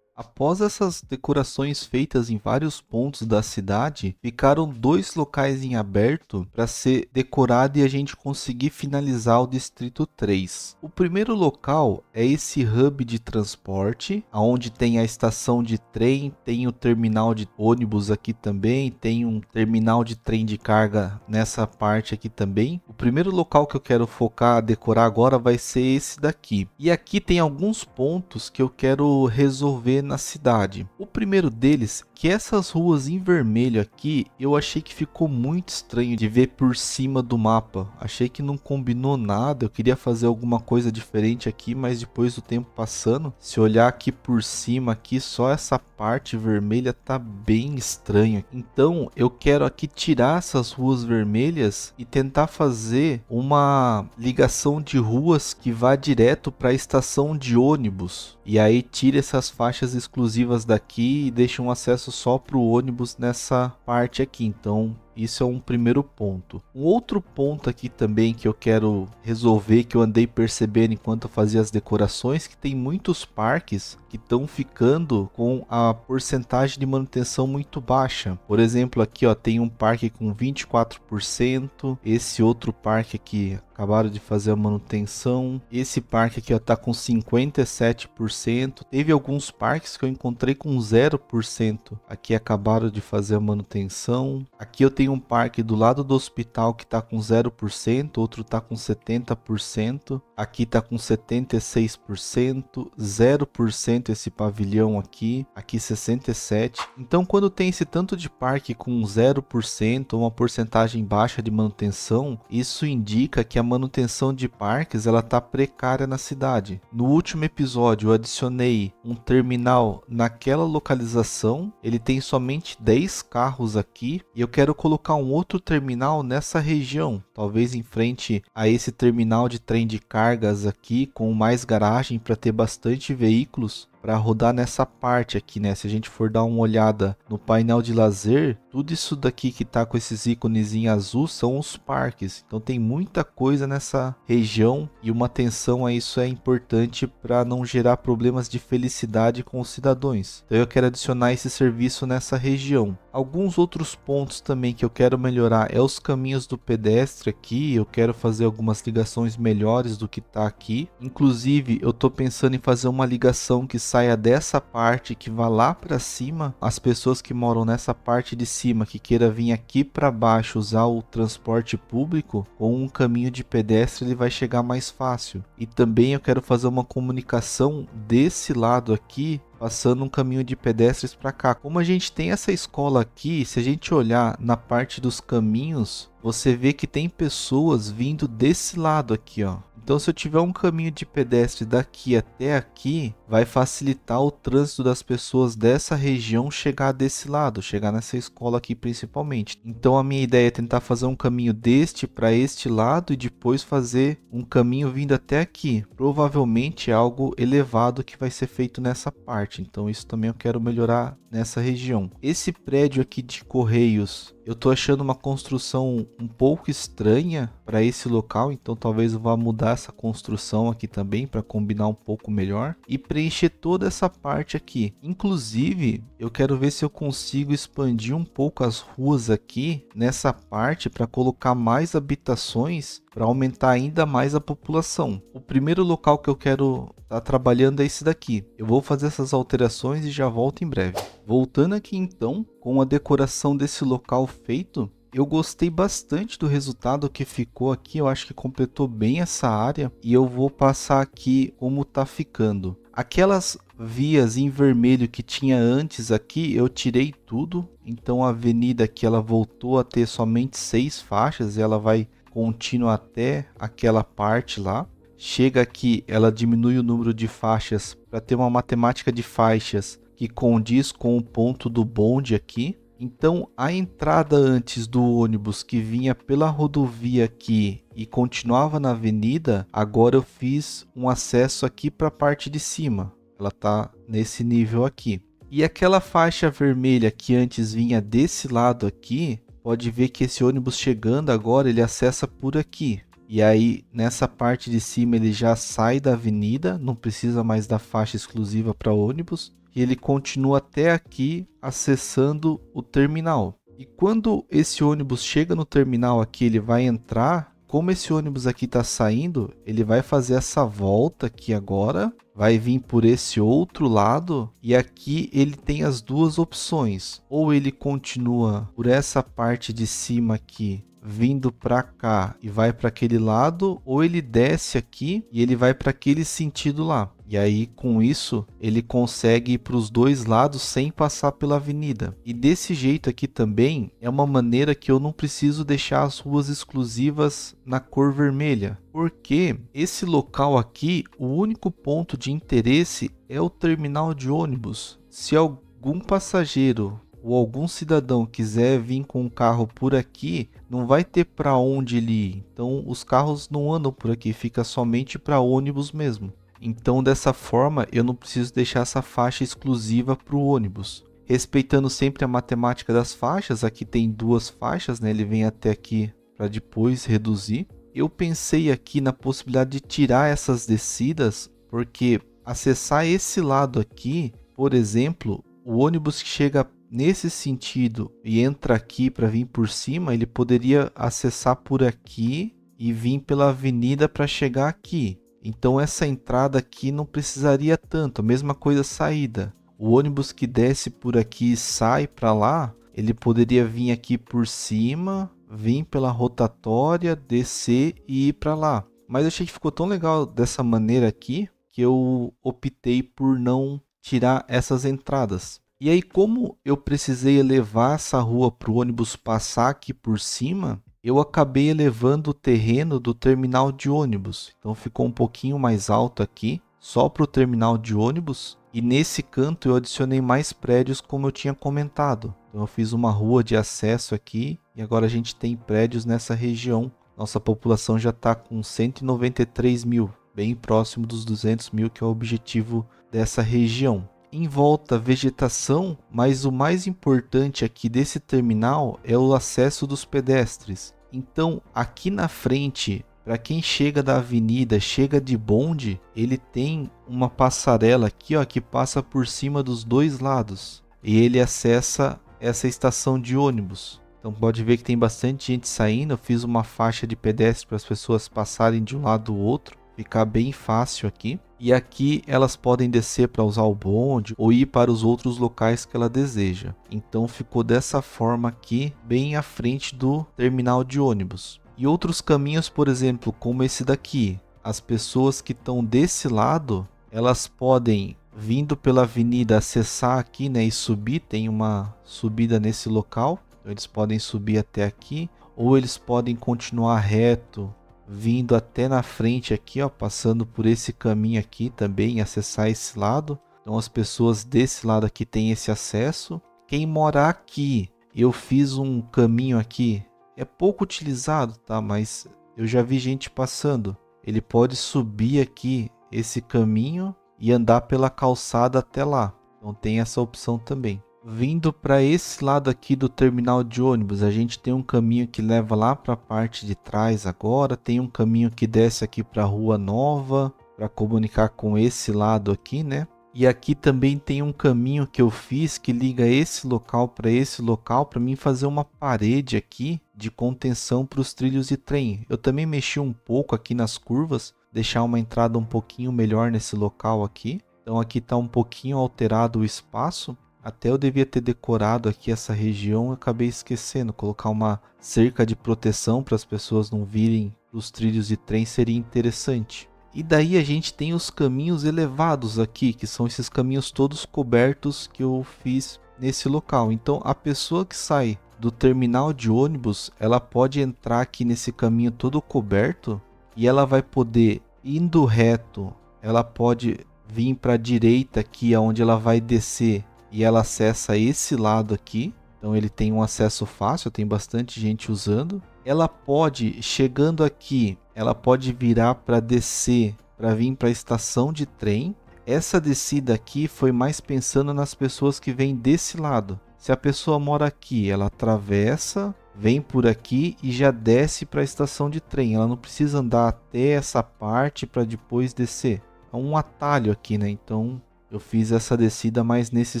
Após essas decorações feitas em vários pontos da cidade, ficaram 2 locais em aberto para ser decorado e a gente conseguir finalizar o Distrito 3. O primeiro local é esse hub de transporte, onde tem a estação de trem, tem o terminal de ônibus aqui também, tem um terminal de trem de carga nessa parte aqui também. O primeiro local que eu quero focar, decorar agora, vai ser esse daqui. E aqui tem alguns pontos que eu quero resolver na cidade. O primeiro deles, que essas ruas em vermelho aqui, eu achei que ficou muito estranho de ver por cima do mapa. Achei que não combinou nada, eu queria fazer alguma coisa diferente aqui, mas depois do tempo passando, se olhar aqui por cima, aqui só essa parte vermelha tá bem estranho. Então eu quero aqui tirar essas ruas vermelhas e tentar fazer uma ligação de ruas que vá direto para a estação de ônibus. E aí tira essas faixas exclusivas daqui e deixa um acesso só para o ônibus nessa parte aqui. Então isso é um primeiro ponto. Um outro ponto aqui também que eu quero resolver, que eu andei percebendo enquanto eu fazia as decorações, que tem muitos parques que estão ficando com a porcentagem de manutenção muito baixa. Por exemplo, aqui ó, tem um parque com 24%, esse outro parque aqui acabaram de fazer a manutenção, esse parque aqui ó, tá com 57%, teve alguns parques que eu encontrei com 0%, aqui acabaram de fazer a manutenção. Aqui eu tenho um parque do lado do hospital que tá com 0%, outro tá com 70%, aqui tá com 76%, 0% esse pavilhão aqui 67%. Então quando tem esse tanto de parque com 0%, uma porcentagem baixa de manutenção, isso indica que a manutenção de parques ela tá precária na cidade. No último episódio eu adicionei um terminal naquela localização, ele tem somente 10 carros aqui e eu quero colocar um outro terminal nessa região, talvez em frente a esse terminal de trem de cargas aqui, com mais garagem para ter bastante veículos para rodar nessa parte aqui, né? Se a gente for dar uma olhada no painel de lazer, tudo isso daqui que tá com esses ícones em azul são os parques. Então tem muita coisa nessa região e uma atenção a isso é importante para não gerar problemas de felicidade com os cidadãos. Então eu quero adicionar esse serviço nessa região. Alguns outros pontos também que eu quero melhorar é os caminhos do pedestre aqui. Eu quero fazer algumas ligações melhores do que tá aqui. Inclusive eu tô pensando em fazer uma ligação que saia dessa parte que vá lá para cima. As pessoas que moram nessa parte de cima que queira vir aqui para baixo usar o transporte público, com um caminho de pedestre ele vai chegar mais fácil. E também eu quero fazer uma comunicação desse lado aqui, passando um caminho de pedestres para cá. Como a gente tem essa escola aqui, se a gente olhar na parte dos caminhos, você vê que tem pessoas vindo desse lado aqui, ó. Então se eu tiver um caminho de pedestre daqui até aqui, vai facilitar o trânsito das pessoas dessa região chegar desse lado, chegar nessa escola aqui principalmente. Então a minha ideia é tentar fazer um caminho deste para este lado e depois fazer um caminho vindo até aqui. Provavelmente é algo elevado que vai ser feito nessa parte, então isso também eu quero melhorar nessa região. Esse prédio aqui de Correios, eu tô achando uma construção um pouco estranha para esse local, então talvez eu vá mudar essa construção aqui também para combinar um pouco melhor e preencher toda essa parte aqui. Inclusive, eu quero ver se eu consigo expandir um pouco as ruas aqui nessa parte para colocar mais habitações para aumentar ainda mais a população. O primeiro local que eu quero estar trabalhando é esse daqui. Eu vou fazer essas alterações e já volto em breve. Voltando aqui então, com a decoração desse local feito, eu gostei bastante do resultado que ficou aqui, eu acho que completou bem essa área e eu vou passar aqui como tá ficando. Aquelas vias em vermelho que tinha antes aqui, eu tirei tudo, então a avenida aqui ela voltou a ter somente 6 faixas e ela vai contínuo até aquela parte lá. Chega aqui, ela diminui o número de faixas para ter uma matemática de faixas que condiz com o ponto do bonde aqui. Então a entrada antes do ônibus que vinha pela rodovia aqui e continuava na avenida, agora eu fiz um acesso aqui para a parte de cima. Ela está nesse nível aqui. E aquela faixa vermelha que antes vinha desse lado aqui, pode ver que esse ônibus chegando agora ele acessa por aqui. E aí, nessa parte de cima, ele já sai da avenida, não precisa mais da faixa exclusiva para ônibus. E ele continua até aqui, acessando o terminal. E quando esse ônibus chega no terminal aqui, ele vai entrar. Como esse ônibus aqui está saindo, ele vai fazer essa volta aqui agora. Vai vir por esse outro lado. E aqui ele tem as duas opções. Ou ele continua por essa parte de cima aqui, vindo para cá e vai para aquele lado, ou ele desce aqui e ele vai para aquele sentido lá. E aí, com isso, ele consegue ir para os dois lados sem passar pela avenida. E desse jeito aqui também é uma maneira que eu não preciso deixar as ruas exclusivas na cor vermelha. Porque esse local aqui, o único ponto de interesse é o terminal de ônibus. Se algum passageiro ou algum cidadão quiser vir com um carro por aqui, não vai ter para onde ele ir. Então, os carros não andam por aqui, fica somente para ônibus mesmo. Então, dessa forma, eu não preciso deixar essa faixa exclusiva para o ônibus. Respeitando sempre a matemática das faixas, aqui tem duas faixas, né? Ele vem até aqui para depois reduzir. Eu pensei aqui na possibilidade de tirar essas descidas, porque acessar esse lado aqui, por exemplo, o ônibus que chega nesse sentido e entra aqui para vir por cima, ele poderia acessar por aqui e vir pela avenida para chegar aqui. Então essa entrada aqui não precisaria tanto, a mesma coisa a saída. O ônibus que desce por aqui e sai para lá, ele poderia vir aqui por cima, vir pela rotatória, descer e ir para lá. Mas eu achei que ficou tão legal dessa maneira aqui, que eu optei por não tirar essas entradas. E aí, como eu precisei elevar essa rua para o ônibus passar aqui por cima, eu acabei elevando o terreno do terminal de ônibus. Então ficou um pouquinho mais alto aqui, só para o terminal de ônibus. E nesse canto eu adicionei mais prédios, como eu tinha comentado. Então eu fiz uma rua de acesso aqui e agora a gente tem prédios nessa região. Nossa população já está com 193 mil, bem próximo dos 200 mil, que é o objetivo dessa região. Em volta, vegetação, mas o mais importante aqui desse terminal é o acesso dos pedestres. Então, aqui na frente, para quem chega da avenida, chega de bonde, ele tem uma passarela aqui, ó, que passa por cima dos dois lados. E ele acessa essa estação de ônibus. Então pode ver que tem bastante gente saindo. Eu fiz uma faixa de pedestre para as pessoas passarem de um lado ao outro. Ficar bem fácil aqui. E aqui elas podem descer para usar o bonde ou ir para os outros locais que ela deseja. Então ficou dessa forma aqui, bem à frente do terminal de ônibus. E outros caminhos, por exemplo, como esse daqui. As pessoas que estão desse lado, elas podem, vindo pela avenida, acessar aqui, né, e subir. Tem uma subida nesse local. Então eles podem subir até aqui. Ou eles podem continuar reto, vindo até na frente aqui, ó, passando por esse caminho aqui também, acessar esse lado. Então as pessoas desse lado aqui têm esse acesso. Quem mora aqui, eu fiz um caminho aqui, é pouco utilizado, tá? Mas eu já vi gente passando. Ele pode subir aqui esse caminho e andar pela calçada até lá. Então tem essa opção também. Vindo para esse lado aqui do terminal de ônibus, a gente tem um caminho que leva lá para a parte de trás agora. Tem um caminho que desce aqui para a Rua Nova, para comunicar com esse lado aqui, né? E aqui também tem um caminho que eu fiz que liga esse local para mim fazer uma parede aqui de contenção para os trilhos de trem. Eu também mexi um pouco aqui nas curvas, deixar uma entrada um pouquinho melhor nesse local aqui. Então aqui está um pouquinho alterado o espaço. Até eu devia ter decorado aqui essa região, eu acabei esquecendo. Colocar uma cerca de proteção para as pessoas não virem os trilhos de trem seria interessante. E daí a gente tem os caminhos elevados aqui, que são esses caminhos todos cobertos que eu fiz nesse local. Então a pessoa que sai do terminal de ônibus, ela pode entrar aqui nesse caminho todo coberto e ela vai poder, indo reto, ela pode vir para a direita aqui, onde ela vai descer. E ela acessa esse lado aqui. Então ele tem um acesso fácil, tem bastante gente usando. Ela pode, chegando aqui, ela pode virar para descer, para vir para a estação de trem. Essa descida aqui foi mais pensando nas pessoas que vêm desse lado. Se a pessoa mora aqui, ela atravessa, vem por aqui e já desce para a estação de trem. Ela não precisa andar até essa parte para depois descer. É um atalho aqui, né? Então eu fiz essa descida mais nesse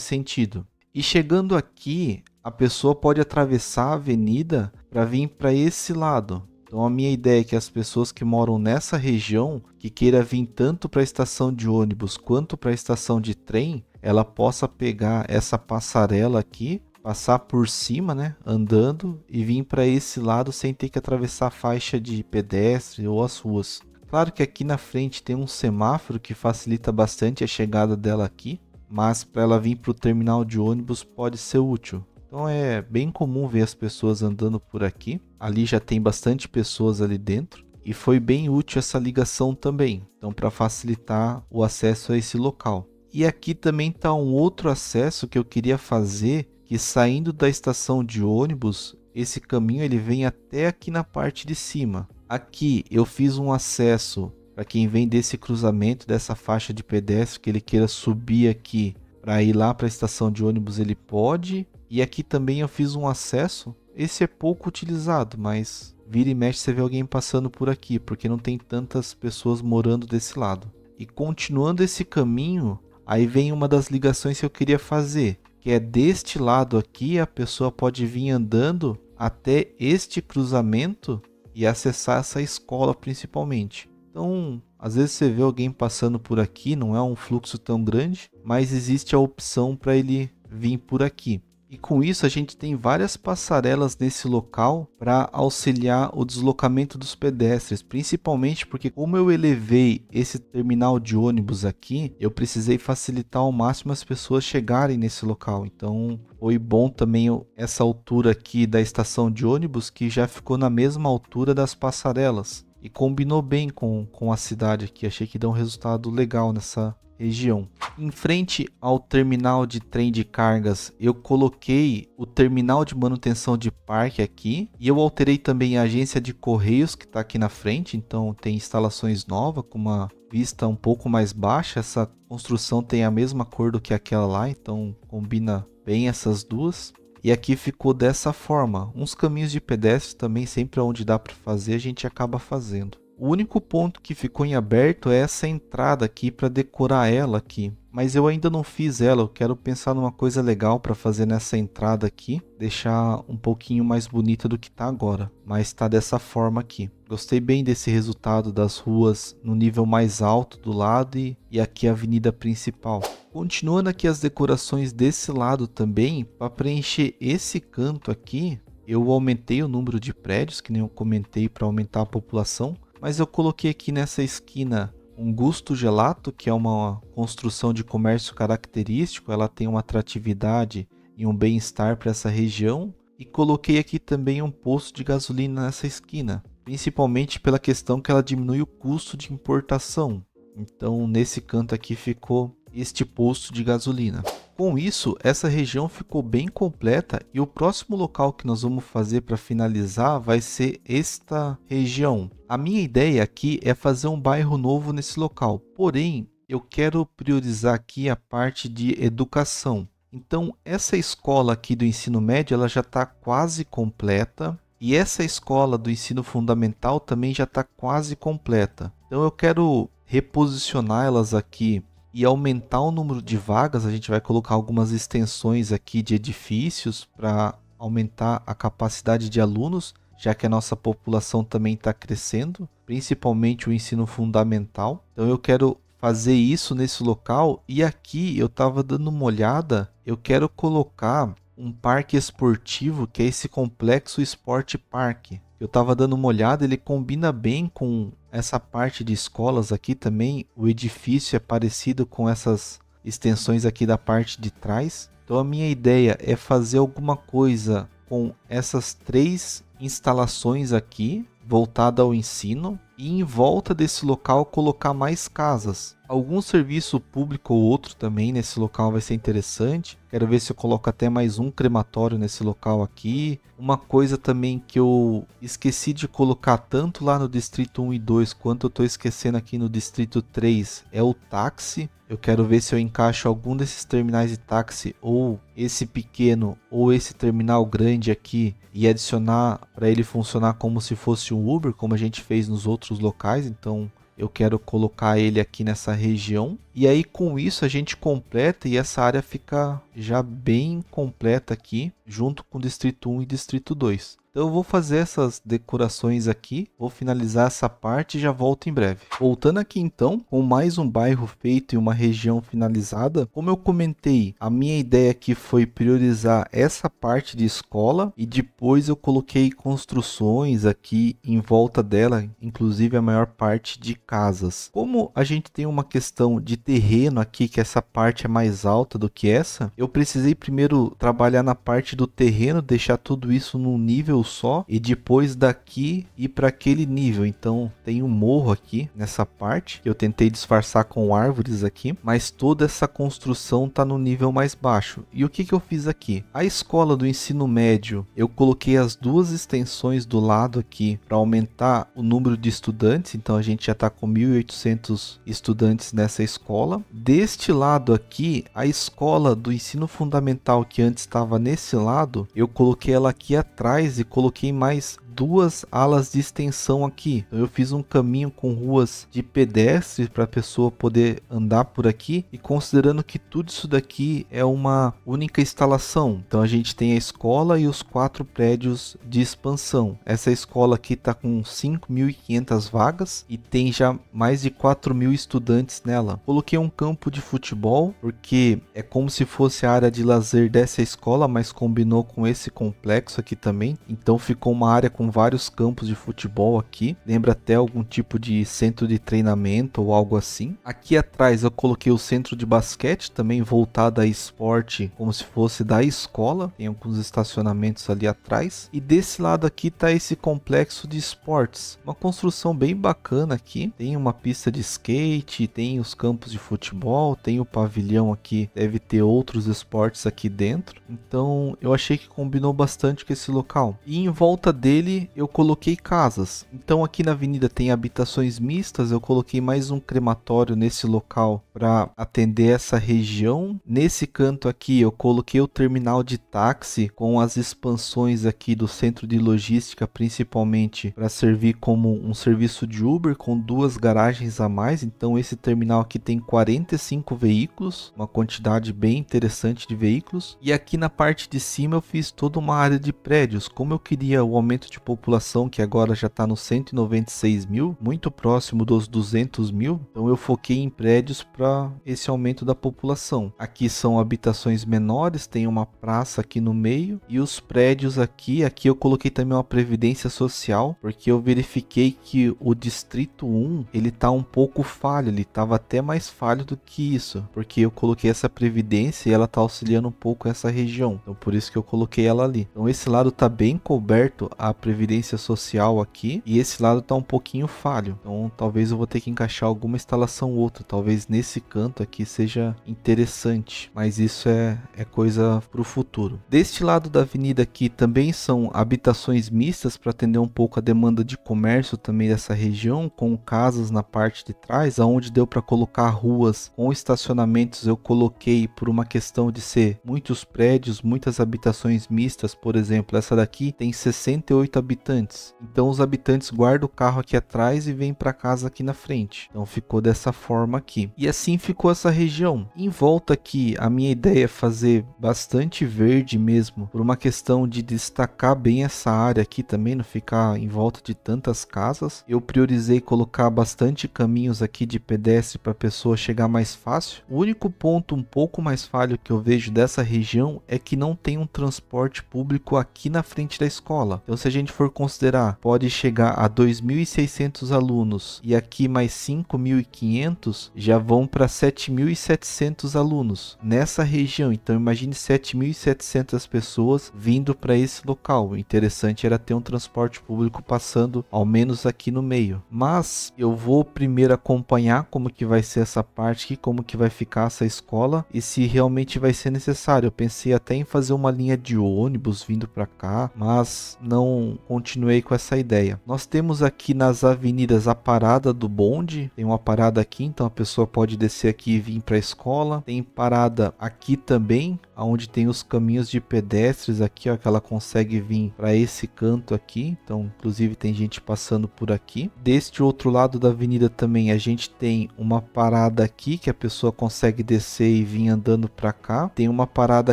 sentido. E chegando aqui, a pessoa pode atravessar a avenida para vir para esse lado. Então a minha ideia é que as pessoas que moram nessa região, que queira vir tanto para a estação de ônibus quanto para a estação de trem, ela possa pegar essa passarela aqui, passar por cima, né, andando e vir para esse lado sem ter que atravessar a faixa de pedestre ou as ruas. Claro que aqui na frente tem um semáforo que facilita bastante a chegada dela aqui, mas para ela vir para o terminal de ônibus pode ser útil. Então é bem comum ver as pessoas andando por aqui. Ali já tem bastante pessoas ali dentro e foi bem útil essa ligação também. Então para facilitar o acesso a esse local. E aqui também está um outro acesso que eu queria fazer, que saindo da estação de ônibus, esse caminho ele vem até aqui na parte de cima. Aqui eu fiz um acesso para quem vem desse cruzamento, dessa faixa de pedestre, que ele queira subir aqui para ir lá para a estação de ônibus, ele pode. E aqui também eu fiz um acesso, esse é pouco utilizado, mas vira e mexe você vê alguém passando por aqui, porque não tem tantas pessoas morando desse lado. E continuando esse caminho, aí vem uma das ligações que eu queria fazer, que é deste lado aqui, a pessoa pode vir andando até este cruzamento e acessar essa escola principalmente. Então, às vezes você vê alguém passando por aqui, não é um fluxo tão grande, mas existe a opção para ele vir por aqui. E com isso a gente tem várias passarelas nesse local para auxiliar o deslocamento dos pedestres, principalmente porque como eu elevei esse terminal de ônibus aqui, eu precisei facilitar ao máximo as pessoas chegarem nesse local. Então foi bom também essa altura aqui da estação de ônibus, que já ficou na mesma altura das passarelas e combinou bem com a cidade aqui. Achei que deu um resultado legal nessa região. Em frente ao terminal de trem de cargas, eu coloquei o terminal de manutenção de parque aqui e eu alterei também a agência de correios que está aqui na frente. Então tem instalações novas com uma vista um pouco mais baixa. Essa construção tem a mesma cor do que aquela lá, então combina bem essas duas. E aqui ficou dessa forma. Uns caminhos de pedestre também, sempre onde dá para fazer, a gente acaba fazendo. O único ponto que ficou em aberto é essa entrada aqui para decorar ela aqui. Mas eu ainda não fiz ela, eu quero pensar numa coisa legal para fazer nessa entrada aqui. Deixar um pouquinho mais bonita do que está agora. Mas está dessa forma aqui. Gostei bem desse resultado das ruas no nível mais alto do lado e aqui a avenida principal. Continuando aqui as decorações desse lado também, para preencher esse canto aqui, eu aumentei o número de prédios, que nem eu comentei, para aumentar a população. Mas eu coloquei aqui nessa esquina um Gusto Gelato, que é uma construção de comércio característico. Ela tem uma atratividade e um bem-estar para essa região. E coloquei aqui também um posto de gasolina nessa esquina, principalmente pela questão que ela diminui o custo de importação. Então nesse canto aqui ficou este posto de gasolina. Com isso, essa região ficou bem completa e o próximo local que nós vamos fazer para finalizar vai ser esta região. A minha ideia aqui é fazer um bairro novo nesse local, porém eu quero priorizar aqui a parte de educação. Então essa escola aqui do ensino médio ela já está quase completa e essa escola do ensino fundamental também já está quase completa. Então eu quero reposicionar elas aqui e aumentar o número de vagas. A gente vai colocar algumas extensões aqui de edifícios para aumentar a capacidade de alunos, já que a nossa população também está crescendo, principalmente o ensino fundamental. Então eu quero fazer isso nesse local e aqui eu estava dando uma olhada, eu quero colocar um parque esportivo que é esse Complexo Esporte Parque. Eu estava dando uma olhada, ele combina bem com essa parte de escolas aqui também. O edifício é parecido com essas extensões aqui da parte de trás. Então a minha ideia é fazer alguma coisa com essas três instalações aqui, voltada ao ensino, e em volta desse local colocar mais casas. Algum serviço público ou outro também nesse local vai ser interessante. Quero ver se eu coloco até mais um crematório nesse local aqui. Uma coisa também que eu esqueci de colocar tanto lá no Distrito 1 e 2, quanto eu estou esquecendo aqui no Distrito 3, é o táxi. Eu quero ver se eu encaixo algum desses terminais de táxi, ou esse pequeno, ou esse terminal grande aqui, e adicionar para ele funcionar como se fosse um Uber, como a gente fez nos outros locais. Então eu quero colocar ele aqui nessa região. E aí com isso a gente completa e essa área fica já bem completa aqui, junto com o Distrito 1 e Distrito 2. Então eu vou fazer essas decorações aqui, vou finalizar essa parte e já volto em breve. Voltando aqui então, com mais um bairro feito e uma região finalizada, como eu comentei, a minha ideia aqui foi priorizar essa parte de escola e depois eu coloquei construções aqui em volta dela, inclusive a maior parte de casas. Como a gente tem uma questão de terreno aqui, que essa parte é mais alta do que essa, eu precisei primeiro trabalhar na parte do terreno, deixar tudo isso num nível só e depois daqui ir para aquele nível. Então tem um morro aqui nessa parte que eu tentei disfarçar com árvores aqui, mas toda essa construção tá no nível mais baixo. E o que que eu fiz aqui? A escola do ensino médio, eu coloquei as duas extensões do lado aqui para aumentar o número de estudantes. Então a gente já está com 1.800 estudantes nessa escola. Deste lado aqui, a escola do ensino fundamental, que antes estava nesse lado, eu coloquei ela aqui atrás e coloquei mais duas alas de extensão aqui. Então eu fiz um caminho com ruas de pedestre para a pessoa poder andar por aqui, e considerando que tudo isso daqui é uma única instalação, então a gente tem a escola e os 4 prédios de expansão. Essa escola aqui está com 5.500 vagas e tem já mais de 4.000 estudantes nela. Coloquei um campo de futebol porque é como se fosse a área de lazer dessa escola, mas combinou com esse complexo aqui também, então ficou uma área com vários campos de futebol aqui, lembra até algum tipo de centro de treinamento ou algo assim. Aqui atrás eu coloquei o centro de basquete, também voltado a esporte, como se fosse da escola, tem alguns estacionamentos ali atrás. E desse lado aqui tá esse complexo de esportes, uma construção bem bacana aqui, tem uma pista de skate, tem os campos de futebol, tem o pavilhão aqui, deve ter outros esportes aqui dentro, então eu achei que combinou bastante com esse local. E em volta dele eu coloquei casas. Então aqui na avenida tem habitações mistas, eu coloquei mais um crematório nesse local para atender essa região. Nesse canto aqui eu coloquei o terminal de táxi com as expansões aqui do centro de logística, principalmente para servir como um serviço de Uber com 2 garagens a mais. Então esse terminal aqui tem 45 veículos, uma quantidade bem interessante de veículos. E aqui na parte de cima eu fiz toda uma área de prédios. Como eu queria o aumento de população, que agora já está nos 196 mil, muito próximo dos 200 mil, então eu foquei em prédios para esse aumento da população. Aqui são habitações menores, tem uma praça aqui no meio, e os prédios aqui eu coloquei também uma previdência social, porque eu verifiquei que o Distrito 1, ele tá um pouco falho, ele estava até mais falho do que isso, porque eu coloquei essa previdência e ela tá auxiliando um pouco essa região, então por isso que eu coloquei ela ali. Então esse lado tá bem coberto a previdência social aqui, e esse lado tá um pouquinho falho, então talvez eu vou ter que encaixar alguma instalação ou outra, talvez nesse canto aqui seja interessante, mas isso é coisa para o futuro. Deste lado da avenida aqui também são habitações mistas para atender um pouco a demanda de comércio também dessa região, com casas na parte de trás, aonde deu para colocar ruas com estacionamentos. Eu coloquei por uma questão de ser muitos prédios, muitas habitações mistas. Por exemplo, essa daqui tem 68 habitantes, então os habitantes guardam o carro aqui atrás e vêm para casa aqui na frente, então ficou dessa forma aqui, e assim ficou essa região. Em volta aqui a minha ideia é fazer bastante verde mesmo, por uma questão de destacar bem essa área aqui também, não ficar em volta de tantas casas. Eu priorizei colocar bastante caminhos aqui de pedestre para a pessoa chegar mais fácil. O único ponto um pouco mais falho que eu vejo dessa região é que não tem um transporte público aqui na frente da escola. Então se a gente gente for considerar, pode chegar a 2.600 alunos e aqui mais 5.500, já vão para 7.700 alunos nessa região. Então imagine 7.700 pessoas vindo para esse local. O interessante era ter um transporte público passando ao menos aqui no meio. Mas eu vou primeiro acompanhar como que vai ser essa parte aqui, como que vai ficar essa escola e se realmente vai ser necessário. Eu pensei até em fazer uma linha de ônibus vindo para cá, mas não continuei com essa ideia. Nós temos aqui nas avenidas a parada do bonde, tem uma parada aqui, então a pessoa pode descer aqui e vir para a escola. Tem parada aqui também, onde tem os caminhos de pedestres aqui, ó, que ela consegue vir para esse canto aqui. Então, inclusive tem gente passando por aqui. Deste outro lado da avenida também a gente tem uma parada aqui que a pessoa consegue descer e vir andando para cá. Tem uma parada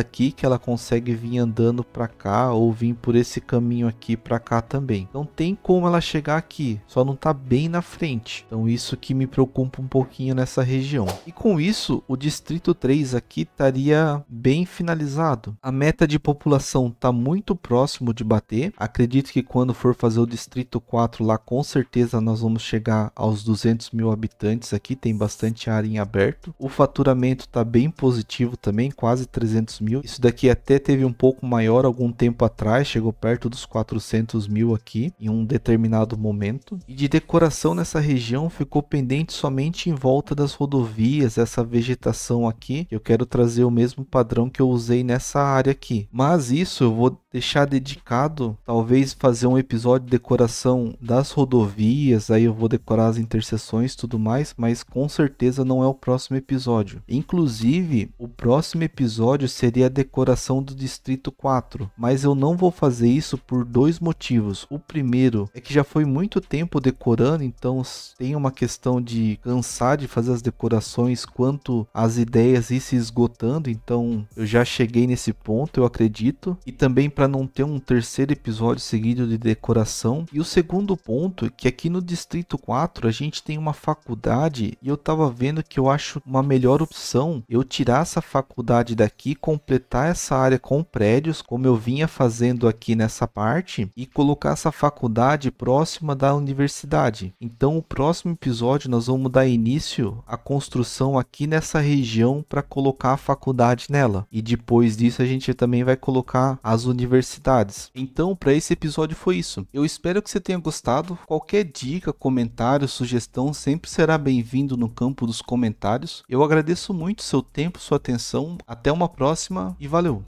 aqui que ela consegue vir andando para cá ou vir por esse caminho aqui para cá também. Então tem como ela chegar aqui, só não tá bem na frente. Então isso que me preocupa um pouquinho nessa região. E com isso, o distrito 3 aqui estaria bem finalizado. A meta de população está muito próximo de bater. Acredito que quando for fazer o distrito 4 lá, com certeza nós vamos chegar aos 200 mil habitantes aqui. Tem bastante área em aberto. O faturamento está bem positivo também, quase 300 mil. Isso daqui até teve um pouco maior algum tempo atrás, chegou perto dos 400 mil aqui em um determinado momento. E de decoração nessa região ficou pendente somente em volta das rodovias, essa vegetação aqui. Eu quero trazer o mesmo padrão que eu usei nessa área aqui. Mas isso eu vou deixar dedicado, talvez fazer um episódio de decoração das rodovias, aí eu vou decorar as interseções e tudo mais, mas com certeza não é o próximo episódio. Inclusive, o próximo episódio seria a decoração do Distrito 4, mas eu não vou fazer isso por dois motivos. O primeiro é que já foi muito tempo decorando, então tem uma questão de cansar de fazer as decorações quanto as ideias ir se esgotando, então eu já cheguei nesse ponto, eu acredito, e também para não ter um terceiro episódio seguido de decoração. E o segundo ponto é que aqui no Distrito 4 a gente tem uma faculdade e eu tava vendo que eu acho uma melhor opção eu tirar essa faculdade daqui, completar essa área com prédios, como eu vinha fazendo aqui nessa parte, e colocar essa faculdade próxima da universidade. Então o próximo episódio nós vamos dar início à construção aqui nessa região para colocar a faculdade nela. E depois disso a gente também vai colocar as universidades. Então para esse episódio foi isso. Eu espero que você tenha gostado. Qualquer dica, comentário, sugestão sempre será bem-vindo no campo dos comentários. Eu agradeço muito seu tempo, sua atenção. Até uma próxima e valeu!